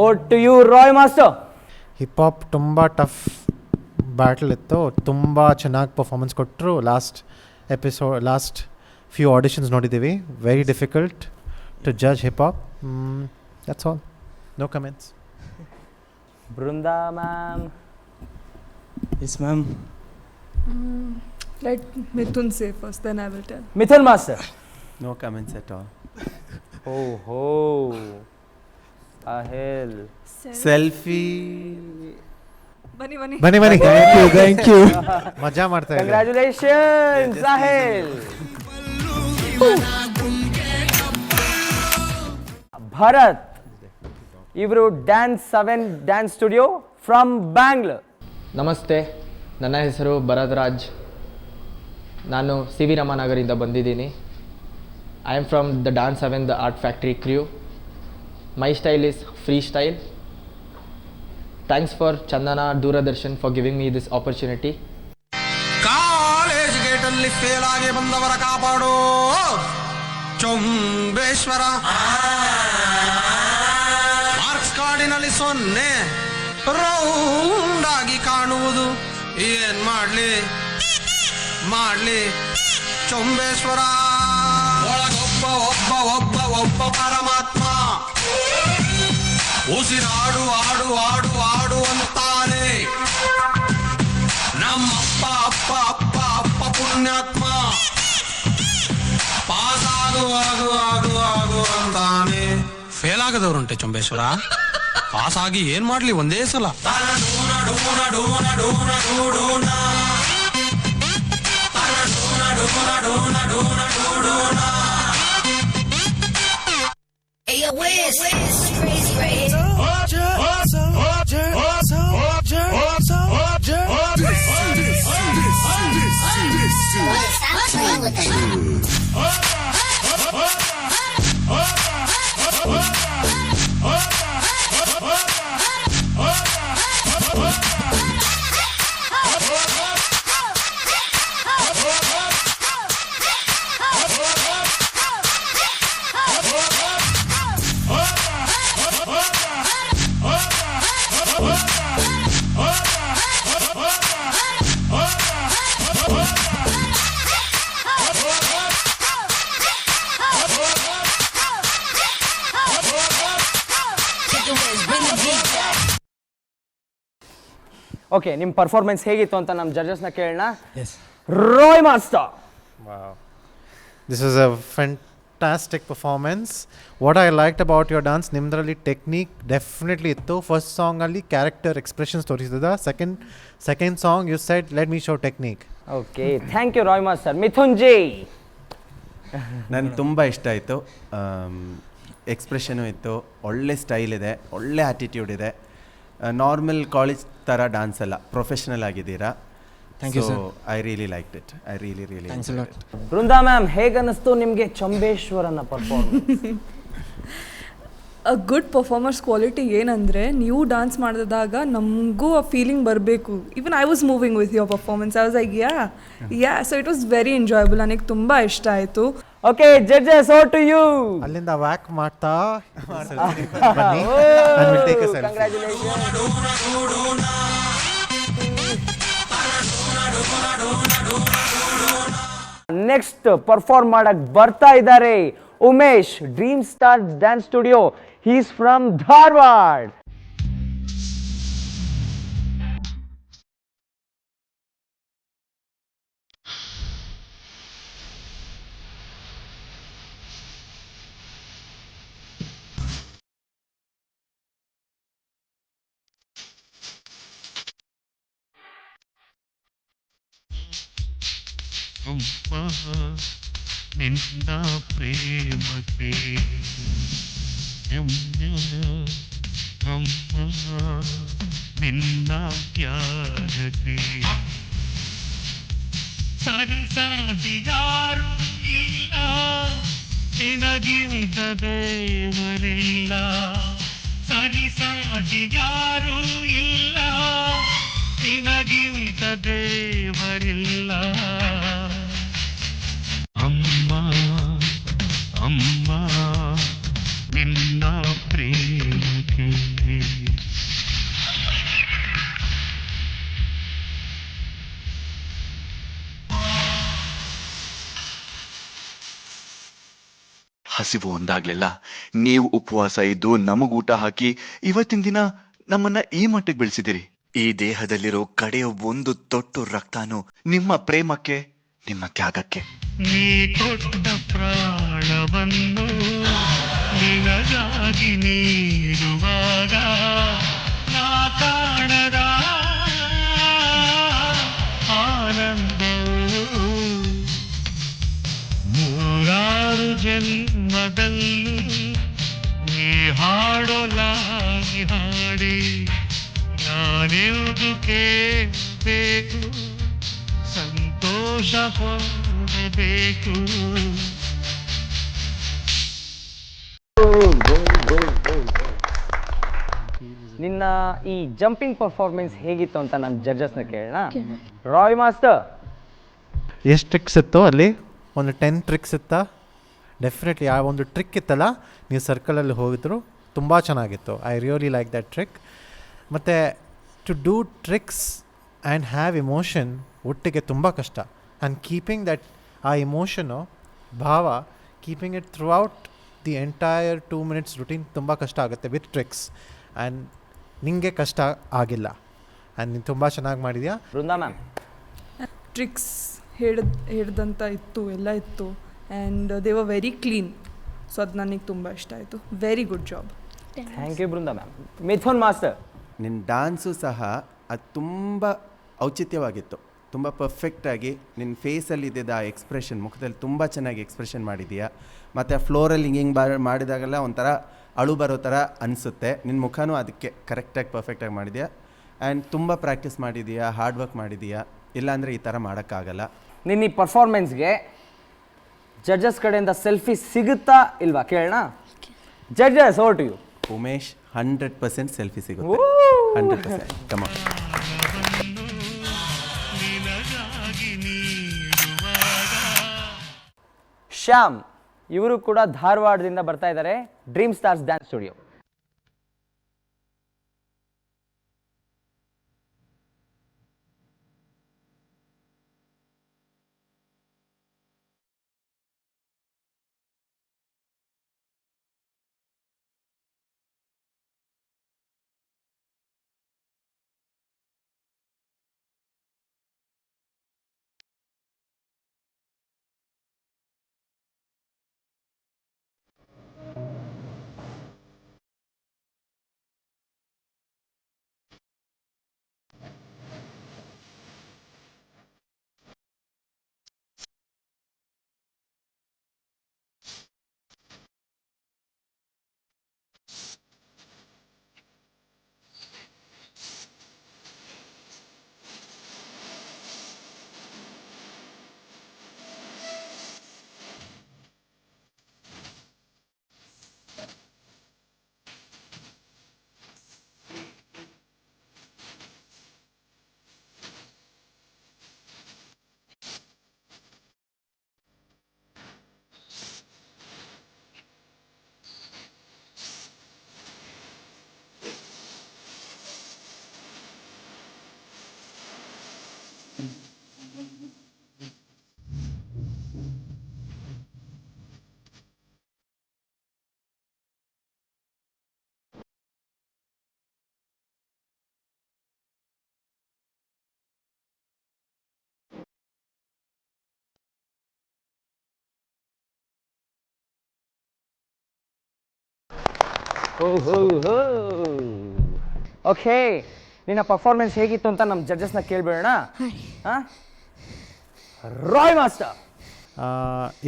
Over to you Roy master. Hip hop ತುಂಬ ಟಫ್ ಬ್ಯಾಟಲ್ ಇತ್ತು, ತುಂಬ ಚೆನ್ನಾಗಿ ಪರ್ಫಾರ್ಮೆನ್ಸ್ ಕೊಟ್ಟರು. ಲಾಸ್ಟ್ ಫ್ಯೂ ಆಡಿಷನ್ಸ್ ನೋಡಿದ್ದೀವಿ, very difficult to judge hip hop. That's all, no comments. Brinda ma'am. Yes ma'am. Let Mithun say first, then I will tell. Mithun master. No comments at all. Oh ho. Sahil. Selfie. Bani. Thank you. ಮಜಾ ಮಾಡ್ತಾ ಇದ್ದಾರೆ. Congratulations, Sahil. Bharat. ಇವರು dance 7 dance studio from Bangalore. ನಮಸ್ತೆ, ನನ್ನ ಹೆಸರು ಭರತ್ ರಾಜ್. ನಾನು C V ರಾಮನಗರಿಂದ ಬಂದಿದ್ದೀನಿ. I am from the dance 7 the art factory crew. My style is free style. Thanks for Chandana Doordarshan for giving me this opportunity. College ಗೇಟಲ್ಲಿ ಫೇಲ್ ಆಗಿ ಬಂದವರ ಕಾಪಾಡೋ ಚೊಂಬೇಶ್ವರ. ಮಾರ್ಕ್ಸ್ ಕಾರ್ಡಿನಲ್ಲಿ 0 ರೌಂಡ್ ಆಗಿ ಕಾಣುವುದು. ಏನ್ ಮಾಡ್ಲಿ ಚೊಂಬೇಶ್ವರ. ಒಳಗೊಬ್ಬ ಒಬ್ಬ ಒಬ್ಬ ಒಬ್ಬ ಪರಮಾತ್ಮ. ಉಸಿರಾಡು ಆಡು ಆಡು ಆಡು ಅಂತಾನೆ ನಮ್ಮಪ್ಪ ಅಪ್ಪ ಅಪ್ಪ ಅಪ್ಪ ಪುಣ್ಯಾತ್ಮ. ಪಾಸ್ ಆಗು ಆಗು ಆಗು ಆಗು ಅಂತಾನೆ. ಫೇಲ್ ಆಗದವ್ರುಂಟೆ ಚೊಂಬೇಶ್ವರ. ಪಾಸ್ ಆಗಿ ಏನ್ ಮಾಡ್ಲಿ ಒಂದೇ ಸಲ. ಓಕೆ, ನಿಮ್ಮ ಪರ್ಫಾರ್ಮೆನ್ಸ್ ಹೇಗಿತ್ತು ಅಂತ ನಮ್ಮ ಜಡ್ಜಸ್ನ ಕೇಳೋಣ. Roy master. Wow. This is a fantastic performance. What I liked about your dance, ನಿಮ್ದ್ರಲ್ಲಿ ಟೆಕ್ನಿಕ್ ಡೆಫಿನೆಟ್ಲಿ ಇತ್ತು. ಫಸ್ಟ್ ಸಾಂಗಲ್ಲಿ ಕ್ಯಾರೆಕ್ಟರ್ ಎಕ್ಸ್ಪ್ರೆಷನ್ಸ್ ತೋರಿಸಿದ. Second song you said let me show technique. Okay, thank you Roy master. Mithun ji. ನನಗೆ ತುಂಬ ಇಷ್ಟ ಆಯಿತು. ಎಕ್ಸ್ಪ್ರೆಷನು ಇತ್ತು, ಒಳ್ಳೆ ಸ್ಟೈಲ್ ಇದೆ, ಒಳ್ಳೆ ಆ್ಯಟಿಟ್ಯೂಡ್ ಇದೆ. ನಾರ್ಮಲ್ ಕಾಲೇಜ್ ಥರ ಡ್ಯಾನ್ಸ್ ಅಲ್ಲ, ಪ್ರೊಫೆಷನಲ್ ಆಗಿದ್ದೀರಾ. Thank you sir. I really liked it. I really thanks a lot. Brinda ma'am, ಹೇಗನ್ನಿಸ್ತು ನಿಮಗೆ ಚೊಂಬೇಶ್ವರನ performance? A good performers quality ಏನಂದರೆ, ನೀವು ಡ್ಯಾನ್ಸ್ ಮಾಡಿದಾಗ ನಮಗೂ ಆ ಫೀಲಿಂಗ್ ಬರಬೇಕು. Even I was moving with your performance. I was like yeah so it was very enjoyable. ನನಗೆ ತುಂಬ ಇಷ್ಟ ಆಯಿತು. Okay judges, over to you. ಅಲ್ಲಿಂದ ವ್ಯಾಕ್ ಮಾಡ್ತಾ ನೆಕ್ಸ್ಟ್ ಪರ್ಫಾರ್ಮ್ ಮಾಡಕ್ ಬರ್ತಾ ಇದ್ದಾರೆ Umesh, dream star dance studio. He is from Dharwad. ಅಮ್ಮ ನಿನ್ನ ಪ್ರೇಮಕ್ಕೆ ಅಮ್ಮ ನಿನ್ನ ತ್ಯಾಗಕ್ಕೆ ಸರಿಸಾಟಿ ಯಾರು ಇಲ್ಲ ನಿನಗಿಂತ ದೇವರಿಲ್ಲ ಸರಿಸಾಟಿ ಯಾರು ಇಲ್ಲ ನಿನಗಿಂತ ದೇವರಿಲ್ಲ ಅಮ್ಮ ಅಮ್ಮ ನಿನ್ನ ಪ್ರೇಮಕ್ಕೆ ಹಸಿವು ಒಂದಾಗ್ಲಿಲ್ಲ ನೀವು ಉಪವಾಸ ಇದ್ದು ನಮಗೂಟ ಹಾಕಿ ಇವತ್ತಿನ ದಿನ ನಮ್ಮನ್ನ ಈ ಮಟ್ಟಿಗೆ ಬೆಳೆಸಿದಿರಿ. ಈ ದೇಹದಲ್ಲಿರೋ ಕಡೆಯ ಒಂದು ತೊಟ್ಟು ರಕ್ತಾನು ನಿಮ್ಮ ಪ್ರೇಮಕ್ಕೆ ನಿಮ್ಮ ತ್ಯಾಗಕ್ಕೆ. ನೀ ಕೊಟ್ಟ ಪ್ರಾಣವನ್ನು ನಿನಗಾಗಿ ನೀಡುವಾಗ ನಾ ಕಾಣದ ಆನಂದವು ನೂರಾರು ಜನ್ಮದಲ್ಲಿ ನೀ ಹಾಡೋಲಾಗಿ ಹಾಡಿ ನಾನೆಂದು ಕೇಳಬೇಕು ಸಂತೋಷ ಹೊಂದಬೇಕು. ನಿನ್ನ ಈ ಜಂಪಿಂಗ್ ಪರ್ಫಾರ್ಮೆನ್ಸ್ ಹೇಗಿತ್ತು ಅಂತ ನಾನು ಜಡ್ಜಸ್ನ ಕೇಳೋಣ. ರಾಯ್ ಮಾಸ್ಟರ್, ಎಷ್ಟು ಟ್ರಿಕ್ಸ್ ಇತ್ತು ಅಲ್ಲಿ? ಒಂದು 10 ಟ್ರಿಕ್ಸ್ ಇತ್ತಾ? ಡೆಫಿನೆಟ್ಲಿ ಆ ಒಂದು ಟ್ರಿಕ್ ಇತ್ತಲ್ಲ, ನೀವು ಸರ್ಕಲಲ್ಲಿ ಹೋಗಿದ್ರು ತುಂಬ ಚೆನ್ನಾಗಿತ್ತು. I really like that trick. ಮತ್ತು to do tricks and have emotion ಒಟ್ಟಿಗೆ ತುಂಬ ಕಷ್ಟ. ಆ್ಯಂಡ್ ಕೀಪಿಂಗ್ ದಟ್ ಆ ಇಮೋಷನು ಭಾವ keeping it throughout the entire 2 minutes routine ತುಂಬ ಕಷ್ಟ ಆಗುತ್ತೆ ವಿತ್ ಟ್ರಿಕ್ಸ್. ಆ್ಯಂಡ್ ನಿಮಗೆ ಕಷ್ಟ ಆಗಿಲ್ಲ. ಆ್ಯಂಡ್ ನೀನು ತುಂಬ ಚೆನ್ನಾಗಿ ಮಾಡಿದ್ಯಾ. ಬೃಂದಾ ಮ್ಯಾಮ್, ಟ್ರಿಕ್ಸ್ ಹಿಡ್ದಂತ ಇತ್ತು, ಎಲ್ಲ ಇತ್ತು. And they were very clean. So ಅದು ನನಗೆ ತುಂಬ ಇಷ್ಟ ಆಯಿತು. Very good job. Thank you Brinda ma'am. Mithun master, ನಿನ್ನ ಡ್ಯಾನ್ಸು ಸಹ ಅದು ತುಂಬ ಔಚಿತ್ಯವಾಗಿತ್ತು. ತುಂಬ ಪರ್ಫೆಕ್ಟಾಗಿ ನಿನ್ನ ಫೇಸಲ್ಲಿ ಇದ್ದಿದ್ದ ಆ ಎಕ್ಸ್ಪ್ರೆಷನ್, ಮುಖದಲ್ಲಿ ತುಂಬ ಚೆನ್ನಾಗಿ ಎಕ್ಸ್ಪ್ರೆಷನ್ ಮಾಡಿದೀಯಾ. ಮತ್ತು ಆ ಫ್ಲೋರಲ್ಲಿ ಹಿಂಗೆ ಮಾಡಿದಾಗೆಲ್ಲ ಒಂಥರ ಅಳು ಬರೋ ಥರ ಅನಿಸುತ್ತೆ. ನಿನ್ನ ಮುಖನೂ ಅದಕ್ಕೆ ಕರೆಕ್ಟಾಗಿ ಪರ್ಫೆಕ್ಟಾಗಿ ಮಾಡಿದೆಯಾ. ಆ್ಯಂಡ್ ತುಂಬ ಪ್ರಾಕ್ಟೀಸ್ ಮಾಡಿದೀಯಾ, ಹಾರ್ಡ್ ವರ್ಕ್ ಮಾಡಿದೀಯಾ. ಇಲ್ಲಾಂದರೆ ಈ ಥರ ಮಾಡೋಕ್ಕಾಗಲ್ಲ. ನಿನ್ನ ಈ ಪರ್ಫಾರ್ಮೆನ್ಸ್ಗೆ ಜಡ್ಜಸ್ ಕಡೆಯಿಂದ ಸೆಲ್ಫಿ ಸಿಗುತ್ತಾ ಇಲ್ವಾ ಕೇಳೋಣ. Judges, over to you. Umesh, 100% selfie ಸಿಗುತ್ತೆ. 100%. Come on. ಶ್ಯಾಮ್, ಇವರು ಕೂಡ ಧಾರವಾಡದಿಂದ ಬರ್ತಾ ಇದ್ದಾರೆ. Dream stars dance studio. Okay, ನಿನ್ನ ಪರ್ಫಾರ್ಮೆನ್ಸ್ ಹೇಗಿತ್ತು ಅಂತ ನಮ್ಮ ಜಡ್ಜಸ್ನ ಕೇಳ್ಬೇಡೋಣ. ಹಾಂ, ರಾಯ್ ಮಾಸ್ಟರ್.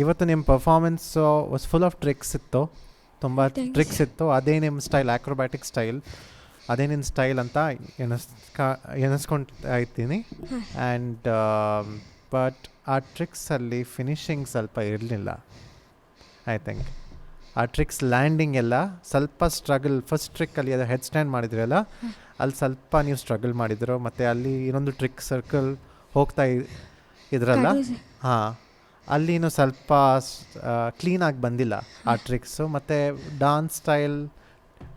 ಇವತ್ತು ನಿಮ್ಮ performance was full of tricks ಇತ್ತು, ತುಂಬ ಟ್ರಿಕ್ಸ್ ಇತ್ತು. ಅದೇ ನಿಮ್ಮ ಸ್ಟೈಲ್, ಆಕ್ರೋಬ್ಯಾಟಿಕ್ ಸ್ಟೈಲ್, ಅದೇ ನಿನ್ನ ಸ್ಟೈಲ್ ಅಂತ ಎನಿಸ್ಕೊಳ್ತಾ ಇದ್ದೀನಿ. ಆ್ಯಂಡ್ ಬಟ್ ಆ ಟ್ರಿಕ್ಸಲ್ಲಿ ಫಿನಿಶಿಂಗ್ ಸ್ವಲ್ಪ ಇರಲಿಲ್ಲ. ಐ ಥಿಂಕ್ ಆ ಟ್ರಿಕ್ಸ್ ಲ್ಯಾಂಡಿಂಗ್ ಎಲ್ಲ ಸ್ವಲ್ಪ ಸ್ಟ್ರಗಲ್. ಫಸ್ಟ್ ಟ್ರಿಕ್ಕಲ್ಲಿ ಅದು ಹೆಡ್ ಸ್ಟ್ಯಾಂಡ್ ಮಾಡಿದ್ರಲ್ಲ, ಅಲ್ಲಿ ಸ್ವಲ್ಪ ನೀವು ಸ್ಟ್ರಗಲ್ ಮಾಡಿದ್ರು. ಮತ್ತು ಅಲ್ಲಿ ಇನ್ನೊಂದು ಟ್ರಿಕ್ ಸರ್ಕಲ್ ಹೋಗ್ತಾ ಇದ್ರಲ್ಲ, ಹಾಂ, ಅಲ್ಲಿನೂ ಸ್ವಲ್ಪ ಕ್ಲೀನಾಗಿ ಬಂದಿಲ್ಲ ಆ ಟ್ರಿಕ್ಸು. ಮತ್ತು ಡಾನ್ಸ್ ಸ್ಟೈಲ್,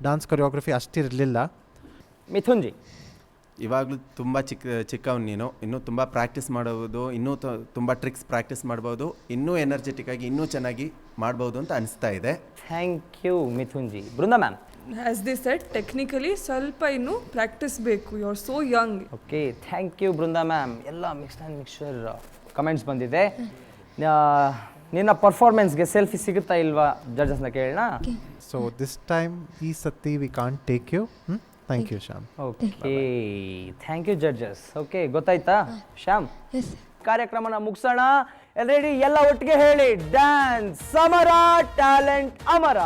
ಡಾನ್ಸ್ ಕೊರಿಯೋಗ್ರಫಿ ಅಷ್ಟಿರಲಿಲ್ಲ. ಮಿಥುನ್ ಜಿ, ಇವಾಗಲೂ ತುಂಬ ಚಿಕ್ಕವನು ನೀನು, ಇನ್ನೂ ತುಂಬ ಪ್ರಾಕ್ಟೀಸ್ ಮಾಡ್ಬೋದು, ಇನ್ನೂ ತುಂಬ ಟ್ರಿಕ್ಸ್ ಪ್ರಾಕ್ಟೀಸ್ ಮಾಡ್ಬೋದು, ಇನ್ನೂ ಎನರ್ಜೆಟಿಕ್ ಆಗಿ ಇನ್ನೂ ಚೆನ್ನಾಗಿ ಮಾಡ್ಬೋದು ಅಂತ ಅನಿಸ್ತಾ ಇದೆ. Thank you Mithun ji. Brinda ma'am, as the set technically ಸ್ವಲ್ಪ ಇನ್ನೂ ಪ್ರಾಕ್ಟೀಸ್ ಬೇಕು. You are so young. Okay, thank you Brinda ma'am. ಎಲ್ಲ ಮಿಕ್ಸ್ ಆ್ಯಂಡ್ ಮಿಕ್ಸ್ಚರ್ ಕಮೆಂಟ್ಸ್ ಬಂದಿದೆ. ನಿನ್ನ ಪರ್ಫಾರ್ಮೆನ್ಸ್ಗೆ ಸೆಲ್ಫಿ ಸಿಗುತ್ತಾ ಇಲ್ವಾ ಜಡ್ಜಸ್ನ ಕೇಳೋಣ. ಸೊ ದಿಸ್ ಟೈಮ್ ಈ ಸತಿ we can't take you. Thank you Shyam. Okay, thank you judges. Okay, ಗೊತ್ತಾಯ್ತಾ ಶ್ಯಾಮ್? ಕಾರ್ಯಕ್ರಮನ ಮುಗಿಸೋಣ. ರೆಡಿ? ಎಲ್ಲ ಒಟ್ಟಿಗೆ ಹೇಳಿ, ಡ್ಯಾನ್ಸ್ ಸಮರ, ಟ್ಯಾಲೆಂಟ್ ಅಮರ.